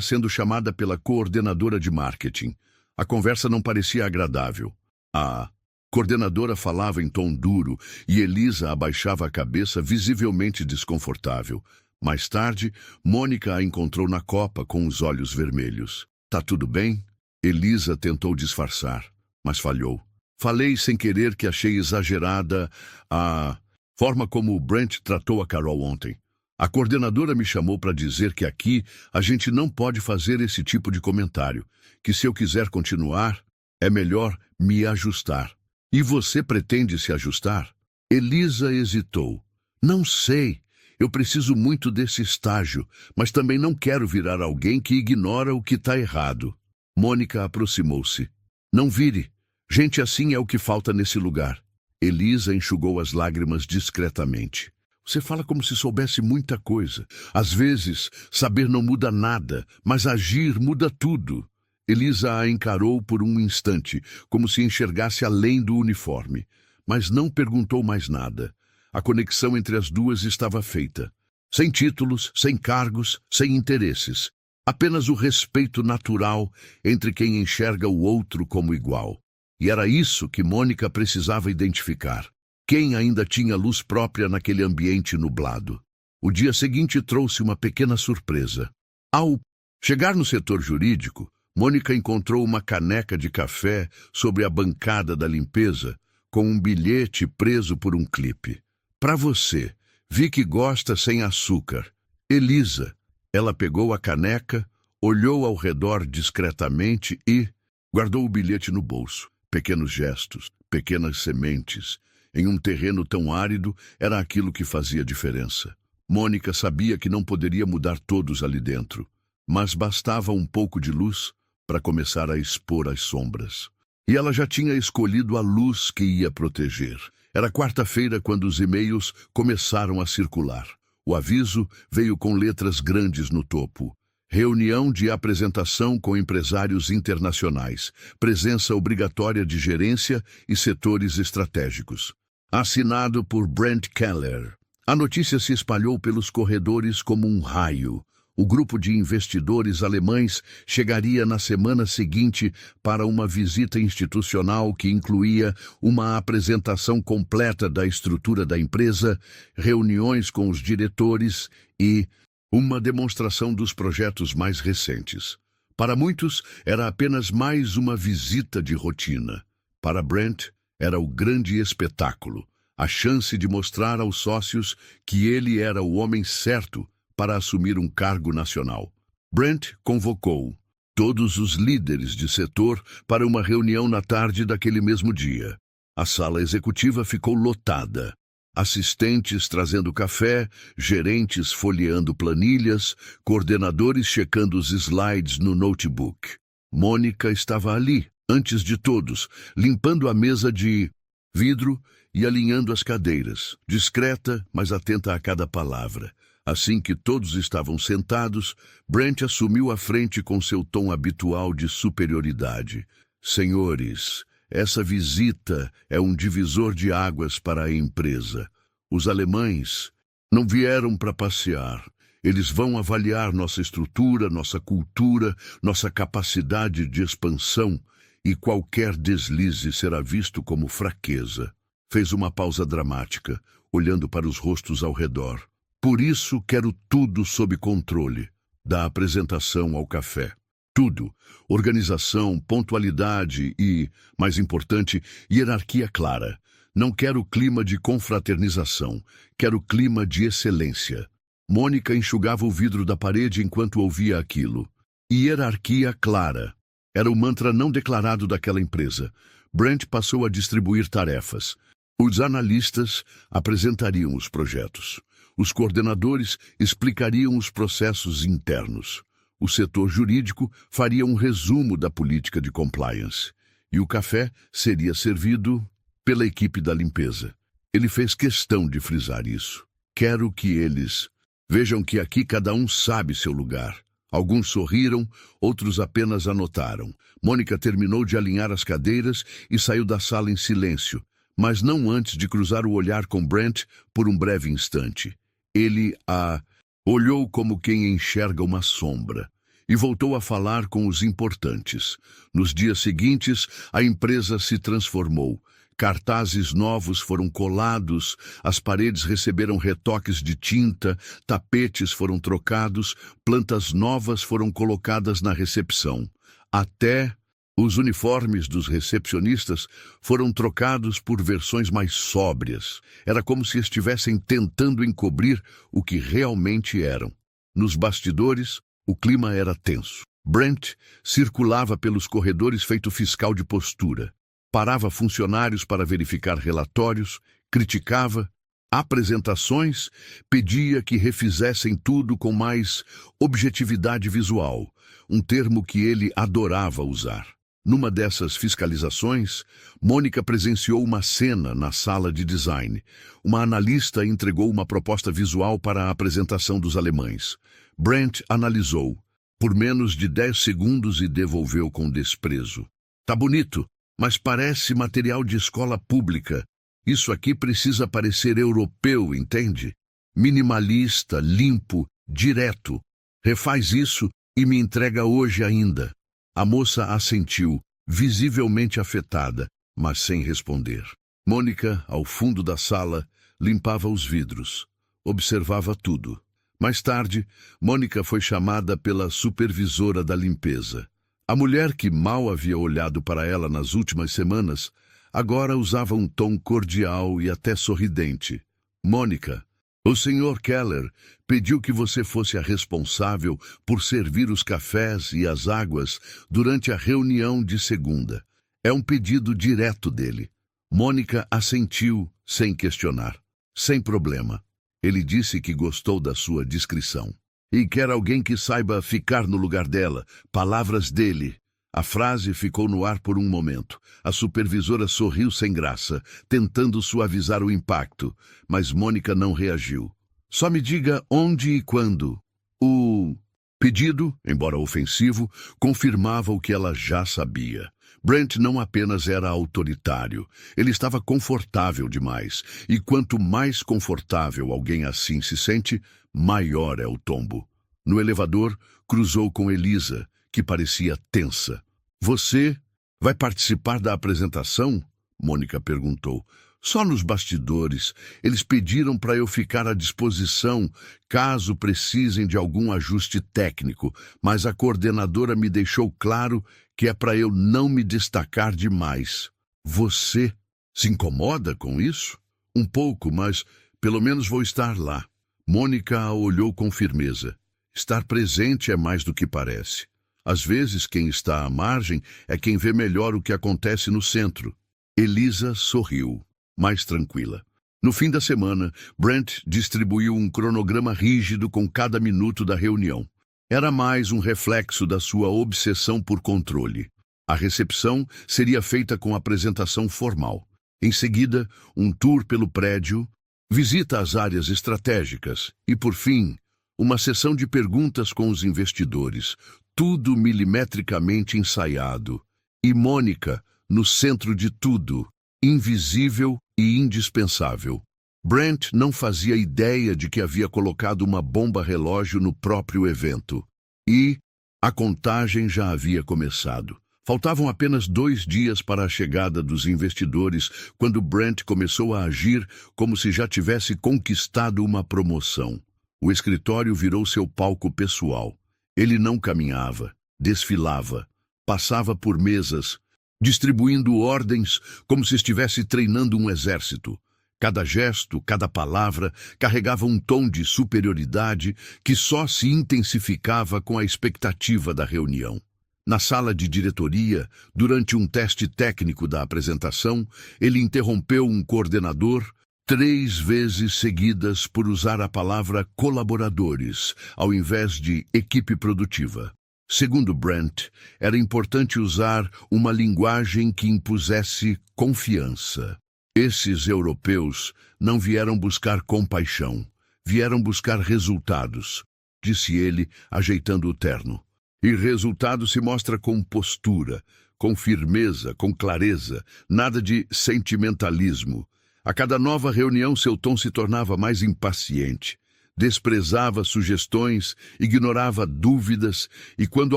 sendo chamada pela coordenadora de marketing. A conversa não parecia agradável. A coordenadora falava em tom duro e Elisa abaixava a cabeça, visivelmente desconfortável. Mais tarde, Mônica a encontrou na copa com os olhos vermelhos. Tá tudo bem? Elisa tentou disfarçar, mas falhou. Falei sem querer que achei exagerada a forma como o Brent tratou a Carol ontem. A coordenadora me chamou para dizer que aqui a gente não pode fazer esse tipo de comentário, que se eu quiser continuar, é melhor me ajustar. E você pretende se ajustar? Elisa hesitou. Não sei. Eu preciso muito desse estágio, mas também não quero virar alguém que ignora o que está errado. Mônica aproximou-se. Não vire. Gente assim é o que falta nesse lugar. Elisa enxugou as lágrimas discretamente. Você fala como se soubesse muita coisa. Às vezes, saber não muda nada, mas agir muda tudo. Elisa a encarou por um instante, como se enxergasse além do uniforme, mas não perguntou mais nada. A conexão entre as duas estava feita. Sem títulos, sem cargos, sem interesses. Apenas o respeito natural entre quem enxerga o outro como igual. E era isso que Mônica precisava identificar. Quem ainda tinha luz própria naquele ambiente nublado? O dia seguinte trouxe uma pequena surpresa. Ao chegar no setor jurídico, Mônica encontrou uma caneca de café sobre a bancada da limpeza, com um bilhete preso por um clipe. Para você, vi que gosta sem açúcar. Elisa. Ela pegou a caneca, olhou ao redor discretamente e guardou o bilhete no bolso. Pequenos gestos, pequenas sementes. Em um terreno tão árido, era aquilo que fazia diferença. Mônica sabia que não poderia mudar todos ali dentro, mas bastava um pouco de luz para começar a expor as sombras. E ela já tinha escolhido a luz que ia proteger. Era quarta-feira quando os e-mails começaram a circular. O aviso veio com letras grandes no topo. Reunião de apresentação com empresários internacionais. Presença obrigatória de gerência e setores estratégicos. Assinado por Brent Keller. A notícia se espalhou pelos corredores como um raio. O grupo de investidores alemães chegaria na semana seguinte para uma visita institucional que incluía uma apresentação completa da estrutura da empresa, reuniões com os diretores e uma demonstração dos projetos mais recentes. Para muitos, era apenas mais uma visita de rotina. Para Brent, era o grande espetáculo, a chance de mostrar aos sócios que ele era o homem certo para assumir um cargo nacional. Brent convocou todos os líderes de setor para uma reunião na tarde daquele mesmo dia. A sala executiva ficou lotada. Assistentes trazendo café, gerentes folheando planilhas, coordenadores checando os slides no notebook. Mônica estava ali, antes de todos, limpando a mesa de vidro e alinhando as cadeiras, discreta, mas atenta a cada palavra. Assim que todos estavam sentados, Brent assumiu a frente com seu tom habitual de superioridade. Senhores, essa visita é um divisor de águas para a empresa. Os alemães não vieram para passear. Eles vão avaliar nossa estrutura, nossa cultura, nossa capacidade de expansão, e qualquer deslize será visto como fraqueza. Fez uma pausa dramática, olhando para os rostos ao redor. Por isso quero tudo sob controle, da apresentação ao café. Tudo. Organização, pontualidade e, mais importante, hierarquia clara. Não quero clima de confraternização, quero clima de excelência. Mônica enxugava o vidro da parede enquanto ouvia aquilo. Hierarquia clara. Era o mantra não declarado daquela empresa. Brent passou a distribuir tarefas. Os analistas apresentariam os projetos. Os coordenadores explicariam os processos internos. O setor jurídico faria um resumo da política de compliance. E o café seria servido pela equipe da limpeza. Ele fez questão de frisar isso. Quero que eles vejam que aqui cada um sabe seu lugar. Alguns sorriram, outros apenas anotaram. Mônica terminou de alinhar as cadeiras e saiu da sala em silêncio, mas não antes de cruzar o olhar com Brent por um breve instante. Ele a olhou como quem enxerga uma sombra e voltou a falar com os importantes. Nos dias seguintes, a empresa se transformou. Cartazes novos foram colados, as paredes receberam retoques de tinta, tapetes foram trocados, plantas novas foram colocadas na recepção. Até os uniformes dos recepcionistas foram trocados por versões mais sóbrias. Era como se estivessem tentando encobrir o que realmente eram. Nos bastidores, o clima era tenso. Brent circulava pelos corredores feito fiscal de postura. Parava funcionários para verificar relatórios, criticava apresentações, pedia que refizessem tudo com mais objetividade visual, um termo que ele adorava usar. Numa dessas fiscalizações, Mônica presenciou uma cena na sala de design. Uma analista entregou uma proposta visual para a apresentação dos alemães. Brent analisou, por menos de 10 segundos e devolveu com desprezo. Tá bonito, mas parece material de escola pública. Isso aqui precisa parecer europeu, entende? Minimalista, limpo, direto. Refaz isso e me entrega hoje ainda. A moça assentiu, visivelmente afetada, mas sem responder. Mônica, ao fundo da sala, limpava os vidros. Observava tudo. Mais tarde, Mônica foi chamada pela supervisora da limpeza. A mulher que mal havia olhado para ela nas últimas semanas, agora usava um tom cordial e até sorridente. Mônica, O Sr. Keller pediu que você fosse a responsável por servir os cafés e as águas durante a reunião de segunda. É um pedido direto dele. Mônica assentiu, sem questionar. Sem problema. Ele disse que gostou da sua descrição. E quer alguém que saiba ficar no lugar dela. Palavras dele. A frase ficou no ar por um momento. A supervisora sorriu sem graça, tentando suavizar o impacto, mas Mônica não reagiu. Só me diga onde e quando. O pedido, embora ofensivo, confirmava o que ela já sabia. Brent não apenas era autoritário, ele estava confortável demais. E quanto mais confortável alguém assim se sente, maior é o tombo. No elevador, cruzou com Elisa, que parecia tensa. Você vai participar da apresentação? Mônica perguntou. Só nos bastidores. Eles pediram para eu ficar à disposição, caso precisem de algum ajuste técnico, mas a coordenadora me deixou claro que é para eu não me destacar demais. Você se incomoda com isso? Um pouco, mas pelo menos vou estar lá. Mônica a olhou com firmeza. Estar presente é mais do que parece. Às vezes, quem está à margem é quem vê melhor o que acontece no centro. Elisa sorriu, mais tranquila. No fim da semana, Brent distribuiu um cronograma rígido com cada minuto da reunião. Era mais um reflexo da sua obsessão por controle. A recepção seria feita com apresentação formal. Em seguida, um tour pelo prédio, visita às áreas estratégicas e, por fim, uma sessão de perguntas com os investidores, tudo milimetricamente ensaiado. E Mônica, no centro de tudo, invisível e indispensável. Brent não fazia ideia de que havia colocado uma bomba-relógio no próprio evento. E a contagem já havia começado. Faltavam apenas 2 dias para a chegada dos investidores, quando Brent começou a agir como se já tivesse conquistado uma promoção. O escritório virou seu palco pessoal. Ele não caminhava, desfilava, passava por mesas, distribuindo ordens como se estivesse treinando um exército. Cada gesto, cada palavra carregava um tom de superioridade que só se intensificava com a expectativa da reunião. Na sala de diretoria, durante um teste técnico da apresentação, ele interrompeu um coordenador 3 vezes seguidas por usar a palavra colaboradores, ao invés de equipe produtiva. Segundo Brent, era importante usar uma linguagem que impusesse confiança. Esses europeus não vieram buscar compaixão, vieram buscar resultados, disse ele, ajeitando o terno. E resultado se mostra com postura, com firmeza, com clareza, nada de sentimentalismo. A cada nova reunião seu tom se tornava mais impaciente. Desprezava sugestões, ignorava dúvidas, e quando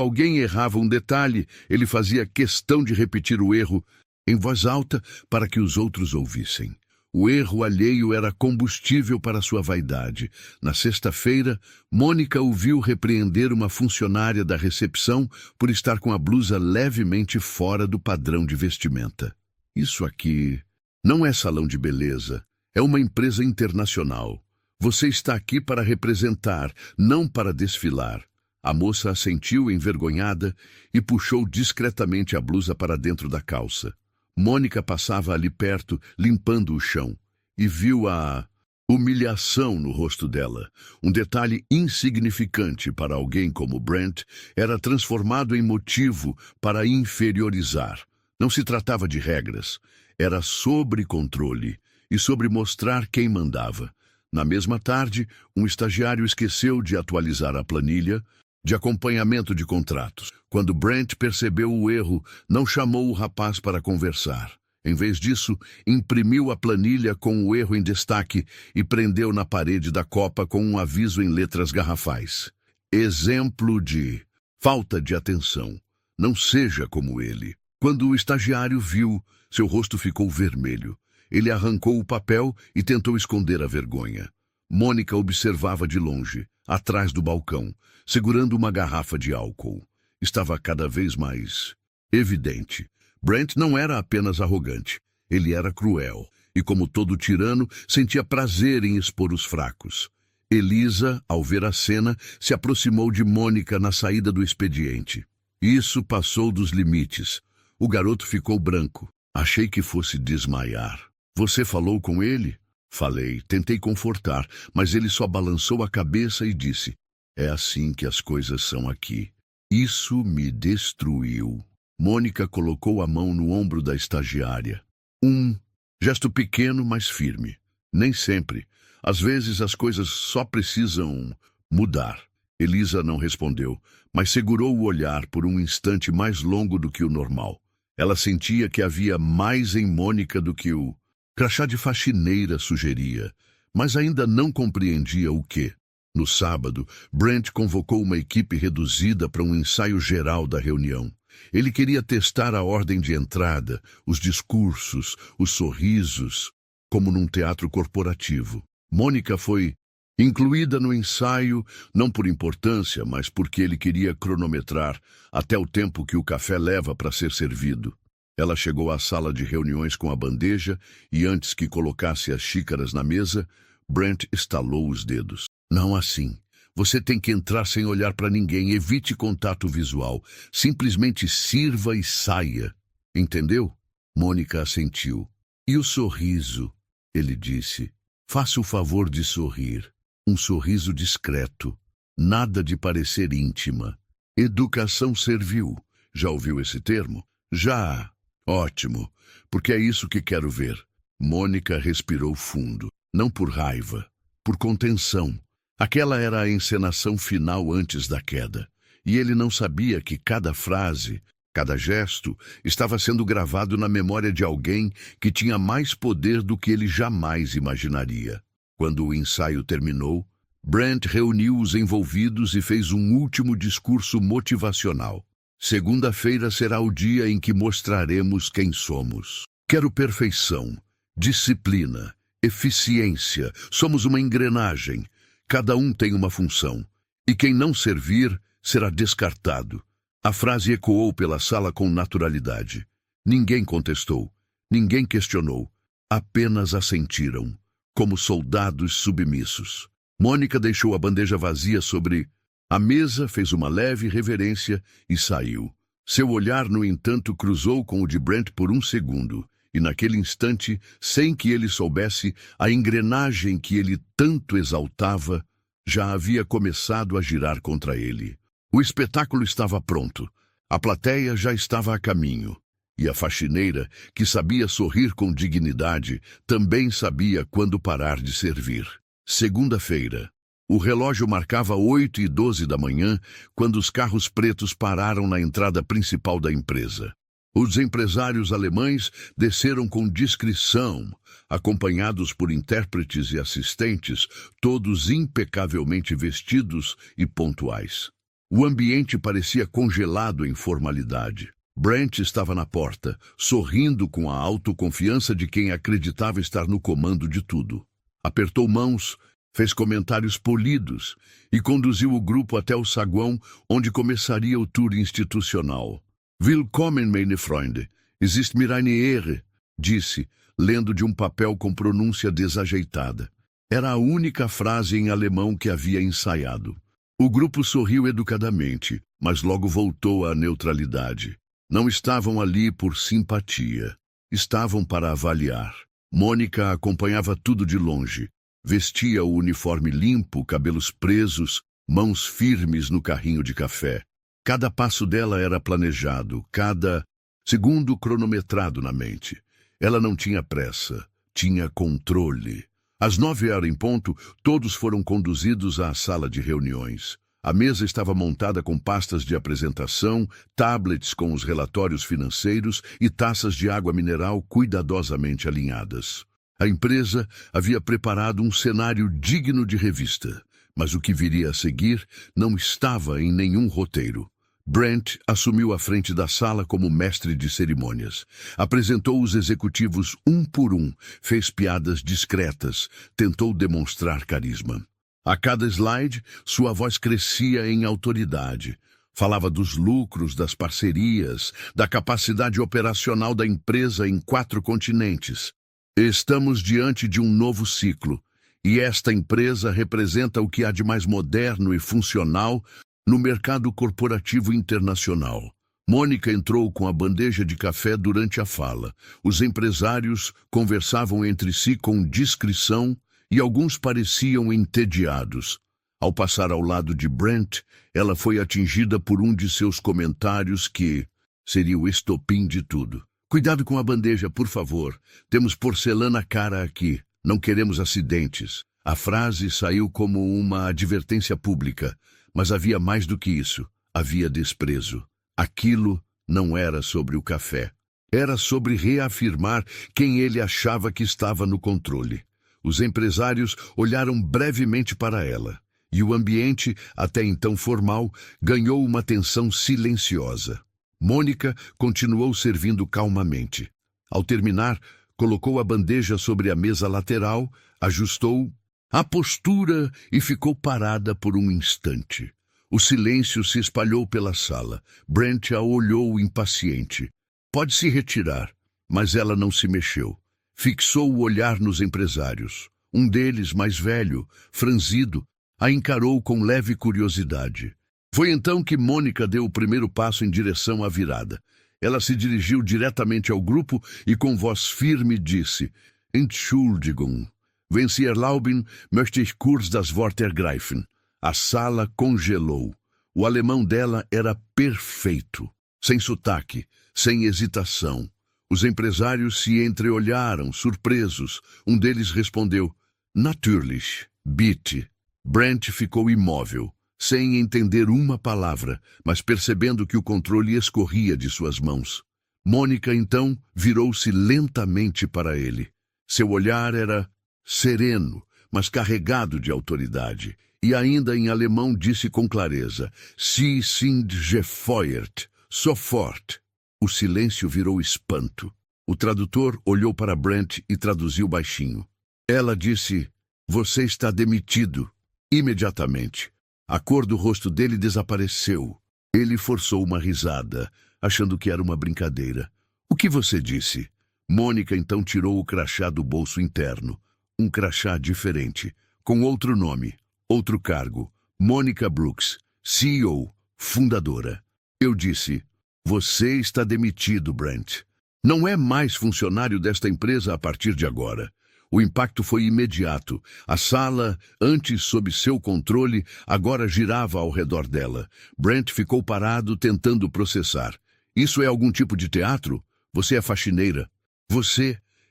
alguém errava um detalhe, ele fazia questão de repetir o erro em voz alta para que os outros ouvissem. O erro alheio era combustível para sua vaidade. Na sexta-feira, Mônica o viu repreender uma funcionária da recepção por estar com a blusa levemente fora do padrão de vestimenta. Isso aqui não é salão de beleza, é uma empresa internacional. Você está aqui para representar, não para desfilar. A moça assentiu envergonhada e puxou discretamente a blusa para dentro da calça. Mônica passava ali perto, limpando o chão, e viu a humilhação no rosto dela. Um detalhe insignificante para alguém como Brent era transformado em motivo para inferiorizar. Não se tratava de regras, era sobre controle e sobre mostrar quem mandava. Na mesma tarde, um estagiário esqueceu de atualizar a planilha de acompanhamento de contratos. Quando Brent percebeu o erro, não chamou o rapaz para conversar. Em vez disso, imprimiu a planilha com o erro em destaque e prendeu na parede da copa com um aviso em letras garrafais. Exemplo de falta de atenção. Não seja como ele. Quando o estagiário viu, seu rosto ficou vermelho. Ele arrancou o papel e tentou esconder a vergonha. Mônica observava de longe, atrás do balcão, segurando uma garrafa de álcool. Estava cada vez mais evidente. Brent não era apenas arrogante, ele era cruel. e, como todo tirano, sentia prazer em expor os fracos. Elisa, ao ver a cena, se aproximou de Mônica na saída do expediente. Isso passou dos limites. O garoto ficou branco. Achei que fosse desmaiar. Você falou com ele? Falei, tentei confortar, mas ele só balançou a cabeça e disse: é assim que as coisas são aqui. Isso me destruiu. Mônica colocou a mão no ombro da estagiária. Um gesto pequeno, mas firme. Nem sempre. Às vezes as coisas só precisam mudar. Elisa não respondeu, mas segurou o olhar por um instante mais longo do que o normal. Ela sentia que havia mais em Mônica do que o crachá de faxineira sugeria, mas ainda não compreendia o que. No sábado, Brent convocou uma equipe reduzida para um ensaio geral da reunião. Ele queria testar a ordem de entrada, os discursos, os sorrisos, como num teatro corporativo. Mônica foi incluída no ensaio, não por importância, mas porque ele queria cronometrar até o tempo que o café leva para ser servido. Ela chegou à sala de reuniões com a bandeja e, antes que colocasse as xícaras na mesa, Brent estalou os dedos. Não assim. Você tem que entrar sem olhar para ninguém, evite contato visual. Simplesmente sirva e saia. Entendeu? Mônica assentiu. E o sorriso? Ele disse. Faça o favor de sorrir. Um sorriso discreto. Nada de parecer íntima. Educação servil. Já ouviu esse termo? Já. Ótimo, porque é isso que quero ver. Mônica respirou fundo. Não por raiva, por contenção. Aquela era a encenação final antes da queda. E ele não sabia que cada frase, cada gesto, estava sendo gravado na memória de alguém que tinha mais poder do que ele jamais imaginaria. Quando o ensaio terminou, Brent reuniu os envolvidos e fez um último discurso motivacional. Segunda-feira será o dia em que mostraremos quem somos. Quero perfeição, disciplina, eficiência. Somos uma engrenagem. Cada um tem uma função. E quem não servir será descartado. A frase ecoou pela sala com naturalidade. Ninguém contestou. Ninguém questionou. Apenas assentiram, como soldados submissos. Mônica deixou a bandeja vazia sobre a mesa, fez uma leve reverência e saiu. Seu olhar, no entanto, cruzou com o de Brent por um segundo, e naquele instante, sem que ele soubesse, a engrenagem que ele tanto exaltava já havia começado a girar contra ele. O espetáculo estava pronto, a plateia já estava a caminho, e a faxineira, que sabia sorrir com dignidade, também sabia quando parar de servir. Segunda-feira. O relógio marcava 8h12 da manhã, quando os carros pretos pararam na entrada principal da empresa. Os empresários alemães desceram com discrição, acompanhados por intérpretes e assistentes, todos impecavelmente vestidos e pontuais. O ambiente parecia congelado em formalidade. Brent estava na porta, sorrindo com a autoconfiança de quem acreditava estar no comando de tudo. Apertou mãos, fez comentários polidos e conduziu o grupo até o saguão onde começaria o tour institucional. Willkommen, meine Freunde. Es ist mir eine Ehre, disse, lendo de um papel com pronúncia desajeitada. Era a única frase em alemão que havia ensaiado. O grupo sorriu educadamente, mas logo voltou à neutralidade. Não estavam ali por simpatia. Estavam para avaliar. Mônica acompanhava tudo de longe. Vestia o uniforme limpo, cabelos presos, mãos firmes no carrinho de café. Cada passo dela era planejado, cada segundo cronometrado na mente. Ela não tinha pressa, tinha controle. Às 9h em ponto, todos foram conduzidos à sala de reuniões. A mesa estava montada com pastas de apresentação, tablets com os relatórios financeiros e taças de água mineral cuidadosamente alinhadas. A empresa havia preparado um cenário digno de revista, mas o que viria a seguir não estava em nenhum roteiro. Brent assumiu a frente da sala como mestre de cerimônias. Apresentou os executivos um por um, fez piadas discretas, tentou demonstrar carisma. A cada slide, sua voz crescia em autoridade. Falava dos lucros, das parcerias, da capacidade operacional da empresa em 4 continentes. Estamos diante de um novo ciclo, e esta empresa representa o que há de mais moderno e funcional no mercado corporativo internacional. Mônica entrou com a bandeja de café durante a fala. Os empresários conversavam entre si com discrição e alguns pareciam entediados. Ao passar ao lado de Brent, ela foi atingida por um de seus comentários que seria o estopim de tudo. Cuidado com a bandeja, por favor. Temos porcelana cara aqui. Não queremos acidentes. A frase saiu como uma advertência pública, mas havia mais do que isso. Havia desprezo. Aquilo não era sobre o café. Era sobre reafirmar quem ele achava que estava no controle. Os empresários olharam brevemente para ela, e o ambiente, até então formal, ganhou uma tensão silenciosa. Mônica continuou servindo calmamente. Ao terminar, colocou a bandeja sobre a mesa lateral, ajustou a postura e ficou parada por um instante. O silêncio se espalhou pela sala. Brent a olhou impaciente. Pode se retirar, mas ela não se mexeu. Fixou o olhar nos empresários. Um deles, mais velho, franzido, a encarou com leve curiosidade. Foi então que Mônica deu o primeiro passo em direção à virada. Ela se dirigiu diretamente ao grupo e com voz firme disse: Entschuldigung, wenn Sie erlauben, möchte ich kurz das Wort ergreifen. A sala congelou. O alemão dela era perfeito, sem sotaque, sem hesitação. Os empresários se entreolharam, surpresos. Um deles respondeu: Natürlich, bitte. Brent ficou imóvel, sem entender uma palavra, mas percebendo que o controle escorria de suas mãos. Mônica, então, virou-se lentamente para ele. Seu olhar era sereno, mas carregado de autoridade, e ainda em alemão disse com clareza: Sie sind gefeuert, sofort. O silêncio virou espanto. O tradutor olhou para Brent e traduziu baixinho. Ela disse: Você está demitido. Imediatamente. A cor do rosto dele desapareceu. Ele forçou uma risada, achando que era uma brincadeira. O que você disse? Mônica então tirou o crachá do bolso interno. Um crachá diferente, com outro nome, outro cargo. Mônica Brooks, CEO, fundadora. Eu disse: Você está demitido, Brent. Não é mais funcionário desta empresa a partir de agora. O impacto foi imediato. A sala, antes sob seu controle, agora girava ao redor dela. Brent ficou parado, tentando processar. Isso é algum tipo de teatro? Você é faxineira.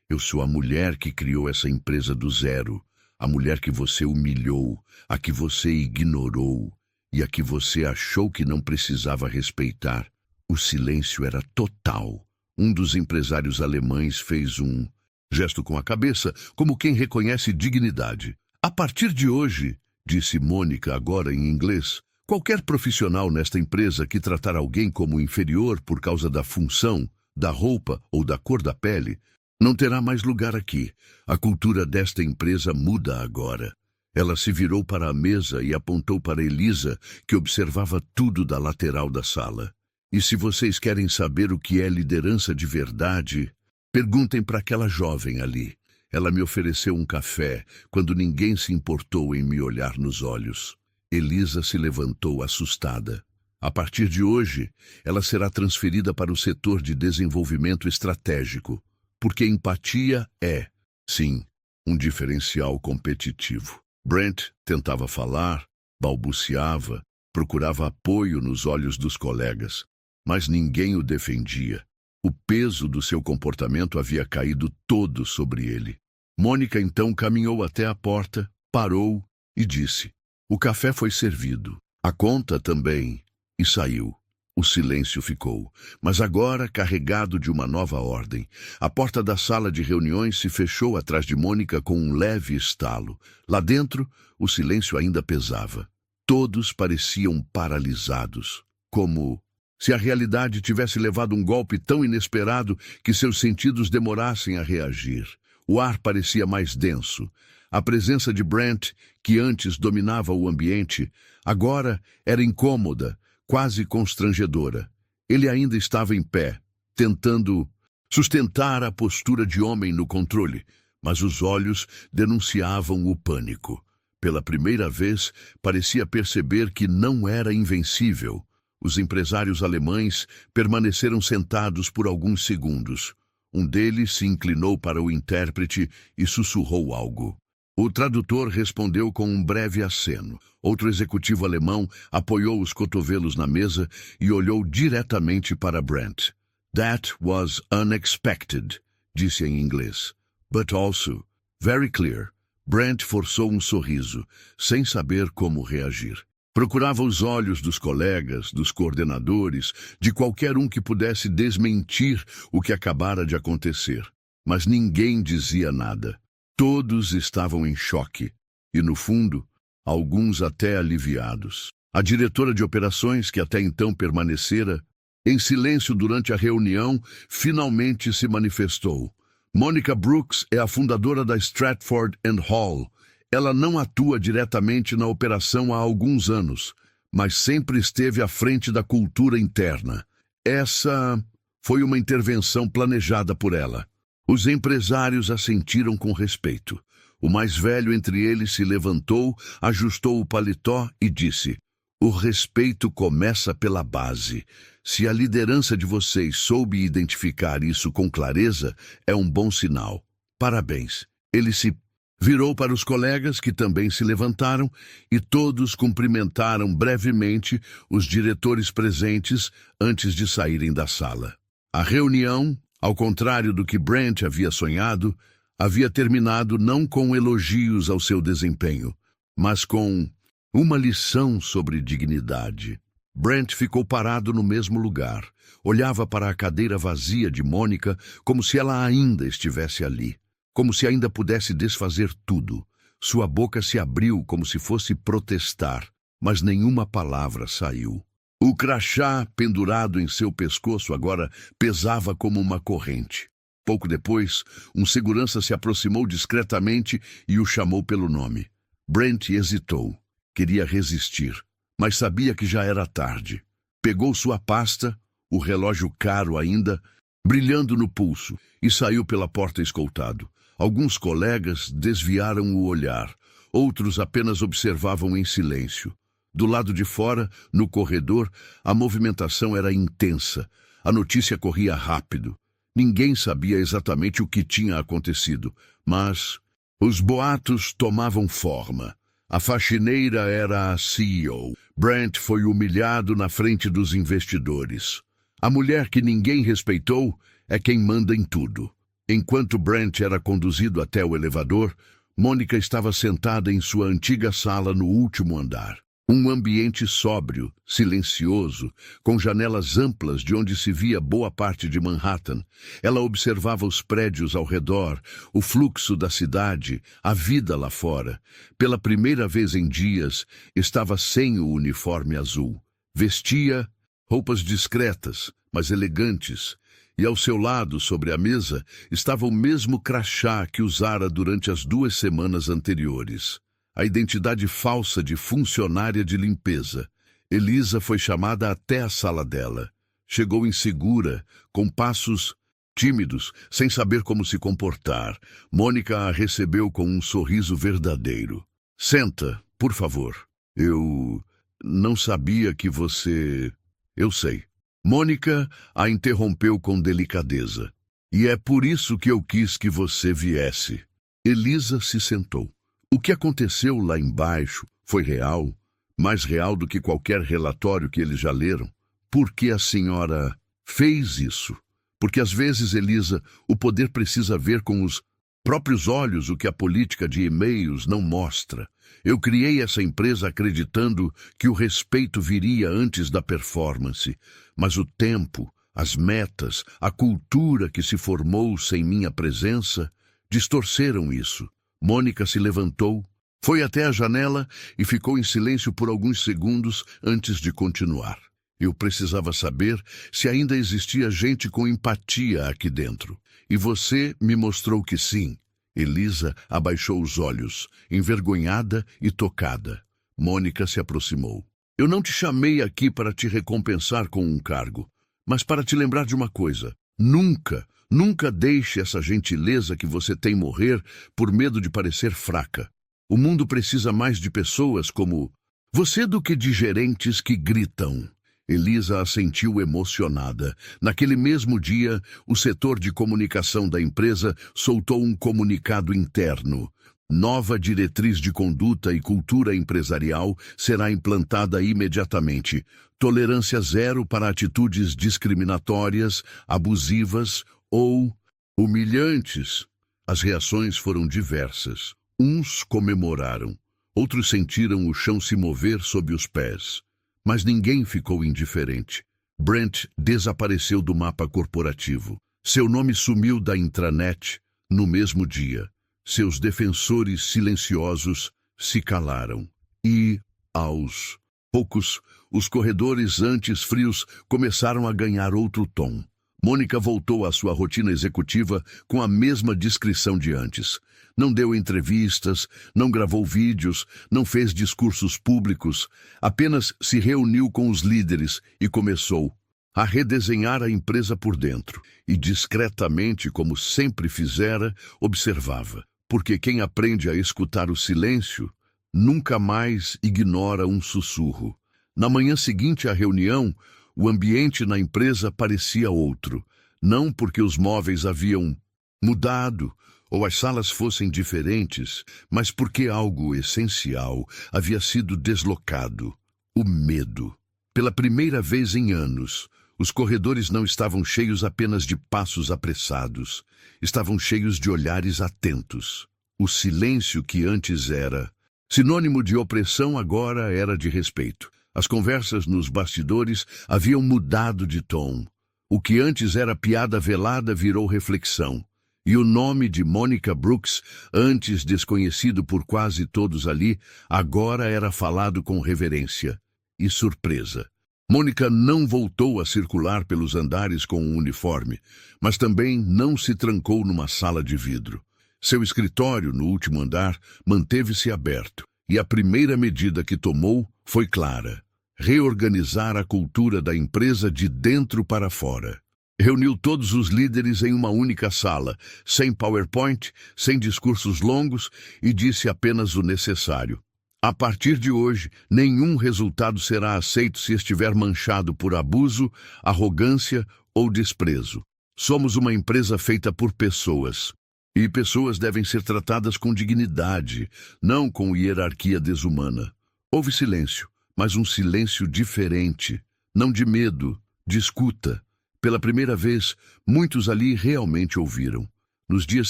Eu sou a mulher que criou essa empresa do zero. A mulher que você humilhou, a que você ignorou e a que você achou que não precisava respeitar. O silêncio era total. Um dos empresários alemães fez um gesto com a cabeça, como quem reconhece dignidade. A partir de hoje, disse Mônica agora em inglês, qualquer profissional nesta empresa que tratar alguém como inferior por causa da função, da roupa ou da cor da pele, não terá mais lugar aqui. A cultura desta empresa muda agora. Ela se virou para a mesa e apontou para Elisa, que observava tudo da lateral da sala. E se vocês querem saber o que é liderança de verdade, perguntem para aquela jovem ali. Ela me ofereceu um café quando ninguém se importou em me olhar nos olhos. Elisa se levantou assustada. A partir de hoje, ela será transferida para o setor de desenvolvimento estratégico, porque empatia é, sim, um diferencial competitivo. Brent tentava falar, balbuciava, procurava apoio nos olhos dos colegas, mas ninguém o defendia. O peso do seu comportamento havia caído todo sobre ele. Mônica então caminhou até a porta, parou e disse: O café foi servido, a conta também, e saiu. O silêncio ficou, mas agora carregado de uma nova ordem. A porta da sala de reuniões se fechou atrás de Mônica com um leve estalo. Lá dentro, o silêncio ainda pesava. Todos pareciam paralisados, como se a realidade tivesse levado um golpe tão inesperado que seus sentidos demorassem a reagir. O ar parecia mais denso. A presença de Brent, que antes dominava o ambiente, agora era incômoda, quase constrangedora. Ele ainda estava em pé, tentando sustentar a postura de homem no controle, mas os olhos denunciavam o pânico. Pela primeira vez, parecia perceber que não era invencível. Os empresários alemães permaneceram sentados por alguns segundos. Um deles se inclinou para o intérprete e sussurrou algo. O tradutor respondeu com um breve aceno. Outro executivo alemão apoiou os cotovelos na mesa e olhou diretamente para Brent. "That was unexpected", disse em inglês. "But also very clear." Brent forçou um sorriso, sem saber como reagir. Procurava os olhos dos colegas, dos coordenadores, de qualquer um que pudesse desmentir o que acabara de acontecer. Mas ninguém dizia nada. Todos estavam em choque, e no fundo, alguns até aliviados. A diretora de operações, que até então permanecera em silêncio durante a reunião, finalmente se manifestou. Monica Brooks é a fundadora da Stratford & Hall. Ela não atua diretamente na operação há alguns anos, mas sempre esteve à frente da cultura interna. Essa foi uma intervenção planejada por ela. Os empresários assentiram com respeito. O mais velho entre eles se levantou, ajustou o paletó e disse: "O respeito começa pela base. Se a liderança de vocês soube identificar isso com clareza, é um bom sinal. Parabéns." Ele se virou para os colegas, que também se levantaram, e todos cumprimentaram brevemente os diretores presentes antes de saírem da sala. A reunião, ao contrário do que Brent havia sonhado, havia terminado não com elogios ao seu desempenho, mas com uma lição sobre dignidade. Brent ficou parado no mesmo lugar. Olhava para a cadeira vazia de Monica como se ela ainda estivesse ali, como se ainda pudesse desfazer tudo. Sua boca se abriu como se fosse protestar, mas nenhuma palavra saiu. O crachá pendurado em seu pescoço agora pesava como uma corrente. Pouco depois, um segurança se aproximou discretamente e o chamou pelo nome. Brent hesitou. Queria resistir, mas sabia que já era tarde. Pegou sua pasta, o relógio caro ainda, brilhando no pulso, e saiu pela porta escoltado. Alguns colegas desviaram o olhar, outros apenas observavam em silêncio. Do lado de fora, no corredor, a movimentação era intensa. A notícia corria rápido. Ninguém sabia exatamente o que tinha acontecido, mas os boatos tomavam forma. A faxineira era a CEO. Brent foi humilhado na frente dos investidores. A mulher que ninguém respeitou é quem manda em tudo. Enquanto Brent era conduzido até o elevador, Monica estava sentada em sua antiga sala no último andar. Um ambiente sóbrio, silencioso, com janelas amplas de onde se via boa parte de Manhattan. Ela observava os prédios ao redor, o fluxo da cidade, a vida lá fora. Pela primeira vez em dias, estava sem o uniforme azul. Vestia roupas discretas, mas elegantes, e ao seu lado, sobre a mesa, estava o mesmo crachá que usara durante as 2 semanas anteriores. A identidade falsa de funcionária de limpeza. Elisa foi chamada até a sala dela. Chegou insegura, com passos tímidos, sem saber como se comportar. Mônica a recebeu com um sorriso verdadeiro. "Senta, por favor. Eu não sabia que você... Eu sei." Mônica a interrompeu com delicadeza. "E é por isso que eu quis que você viesse." Elisa se sentou. O que aconteceu lá embaixo foi real, mais real do que qualquer relatório que eles já leram. Por que a senhora fez isso? Porque às vezes, Elisa, o poder precisa ver com os próprios olhos o que a política de e-mails não mostra. Eu criei essa empresa acreditando que o respeito viria antes da performance, mas o tempo, as metas, a cultura que se formou sem minha presença distorceram isso. Mônica se levantou, foi até a janela e ficou em silêncio por alguns segundos antes de continuar. Eu precisava saber se ainda existia gente com empatia aqui dentro. E você me mostrou que sim. Elisa abaixou os olhos, envergonhada e tocada. Mônica se aproximou. Eu não te chamei aqui para te recompensar com um cargo, mas para te lembrar de uma coisa. Nunca, nunca deixe essa gentileza que você tem morrer por medo de parecer fraca. O mundo precisa mais de pessoas como você do que de gerentes que gritam. Elisa assentiu emocionada. Naquele mesmo dia, o setor de comunicação da empresa soltou um comunicado interno. Nova diretriz de conduta e cultura empresarial será implantada imediatamente. Tolerância zero para atitudes discriminatórias, abusivas ou humilhantes. As reações foram diversas. Uns comemoraram, outros sentiram o chão se mover sob os pés. Mas ninguém ficou indiferente. Brent desapareceu do mapa corporativo. Seu nome sumiu da intranet no mesmo dia. Seus defensores silenciosos se calaram. E, aos poucos, os corredores antes frios começaram a ganhar outro tom. Mônica voltou à sua rotina executiva com a mesma discrição de antes. Não deu entrevistas, não gravou vídeos, não fez discursos públicos, apenas se reuniu com os líderes e começou a redesenhar a empresa por dentro. E discretamente, como sempre fizera, observava. Porque quem aprende a escutar o silêncio nunca mais ignora um sussurro. Na manhã seguinte à reunião, o ambiente na empresa parecia outro. Não porque os móveis haviam mudado ou as salas fossem diferentes, mas porque algo essencial havia sido deslocado: o medo. Pela primeira vez em anos, os corredores não estavam cheios apenas de passos apressados, estavam cheios de olhares atentos. O silêncio que antes era sinônimo de opressão agora era de respeito. As conversas nos bastidores haviam mudado de tom. O que antes era piada velada virou reflexão. E o nome de Mônica Brooks, antes desconhecido por quase todos ali, agora era falado com reverência e surpresa. Mônica não voltou a circular pelos andares com um uniforme, mas também não se trancou numa sala de vidro. Seu escritório, no último andar, manteve-se aberto, e a primeira medida que tomou foi clara: reorganizar a cultura da empresa de dentro para fora. Reuniu todos os líderes em uma única sala, sem PowerPoint, sem discursos longos, e disse apenas o necessário. A partir de hoje, nenhum resultado será aceito se estiver manchado por abuso, arrogância ou desprezo. Somos uma empresa feita por pessoas. E pessoas devem ser tratadas com dignidade, não com hierarquia desumana. Houve silêncio, mas um silêncio diferente, não de medo, de escuta. Pela primeira vez, muitos ali realmente ouviram. Nos dias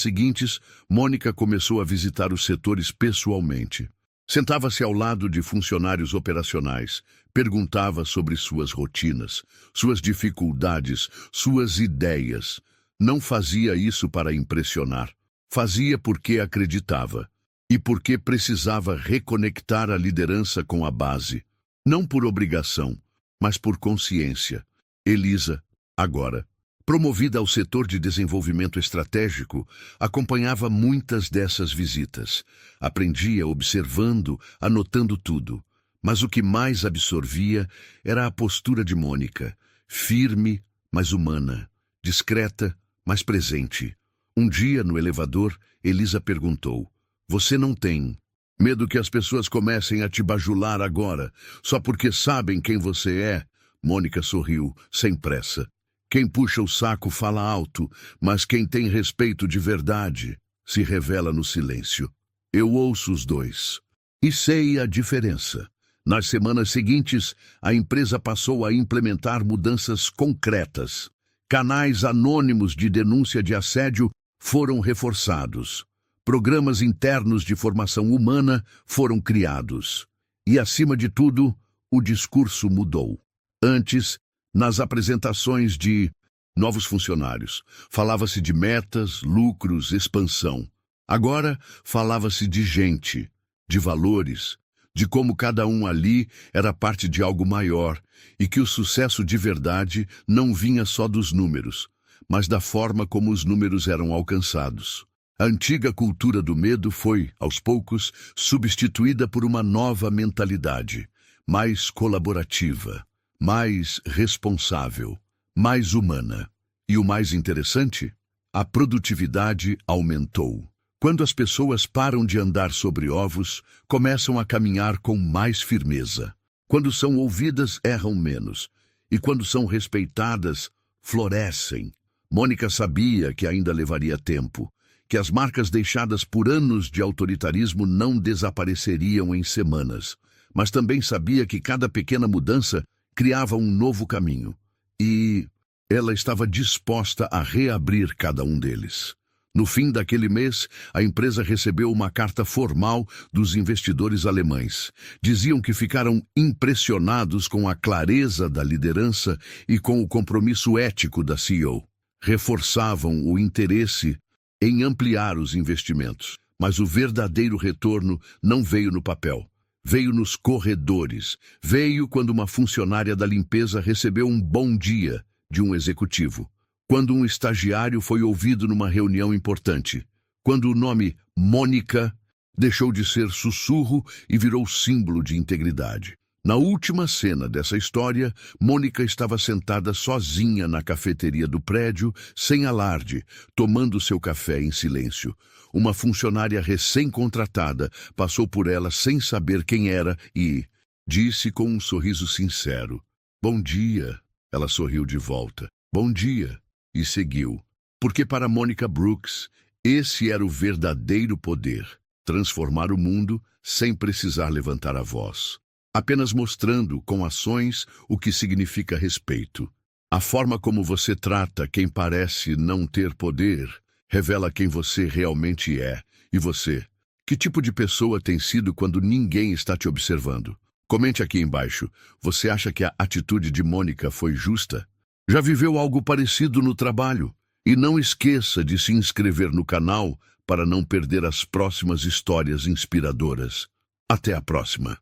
seguintes, Mônica começou a visitar os setores pessoalmente. Sentava-se ao lado de funcionários operacionais, perguntava sobre suas rotinas, suas dificuldades, suas ideias. Não fazia isso para impressionar. Fazia porque acreditava e porque precisava reconectar a liderança com a base. Não por obrigação, mas por consciência. Elisa, agora, promovida ao setor de desenvolvimento estratégico, acompanhava muitas dessas visitas. Aprendia observando, anotando tudo. Mas o que mais absorvia era a postura de Mônica, firme, mas humana, discreta, mas presente. Um dia, no elevador, Elisa perguntou: "Você não tem medo que as pessoas comecem a te bajular agora, só porque sabem quem você é?" Mônica sorriu, sem pressa. Quem puxa o saco fala alto, mas quem tem respeito de verdade se revela no silêncio. Eu ouço os dois e sei a diferença. Nas semanas seguintes, a empresa passou a implementar mudanças concretas. Canais anônimos de denúncia de assédio foram reforçados. Programas internos de formação humana foram criados. E, acima de tudo, o discurso mudou. Antes, nas apresentações de novos funcionários, falava-se de metas, lucros, expansão. Agora, falava-se de gente, de valores, de como cada um ali era parte de algo maior e que o sucesso de verdade não vinha só dos números, mas da forma como os números eram alcançados. A antiga cultura do medo foi, aos poucos, substituída por uma nova mentalidade, mais colaborativa, mais responsável, mais humana. E o mais interessante? A produtividade aumentou. Quando as pessoas param de andar sobre ovos, começam a caminhar com mais firmeza. Quando são ouvidas, erram menos. E quando são respeitadas, florescem. Mônica sabia que ainda levaria tempo, que as marcas deixadas por anos de autoritarismo não desapareceriam em semanas, mas também sabia que cada pequena mudança criava um novo caminho. E ela estava disposta a reabrir cada um deles. No fim daquele mês, a empresa recebeu uma carta formal dos investidores alemães. Diziam que ficaram impressionados com a clareza da liderança e com o compromisso ético da CEO. Reforçavam o interesse em ampliar os investimentos. Mas o verdadeiro retorno não veio no papel. Veio nos corredores. Veio quando uma funcionária da limpeza recebeu um bom dia de um executivo. Quando um estagiário foi ouvido numa reunião importante. Quando o nome Mônica deixou de ser sussurro e virou símbolo de integridade. Na última cena dessa história, Mônica estava sentada sozinha na cafeteria do prédio, sem alarde, tomando seu café em silêncio. Uma funcionária recém-contratada passou por ela sem saber quem era e disse com um sorriso sincero: "Bom dia." Ela sorriu de volta. "Bom dia." E seguiu. Porque para Mônica Brooks, esse era o verdadeiro poder: transformar o mundo sem precisar levantar a voz. Apenas mostrando com ações o que significa respeito. A forma como você trata quem parece não ter poder revela quem você realmente é. E você? Que tipo de pessoa tem sido quando ninguém está te observando? Comente aqui embaixo. Você acha que a atitude de Mônica foi justa? Já viveu algo parecido no trabalho? E não esqueça de se inscrever no canal para não perder as próximas histórias inspiradoras. Até a próxima!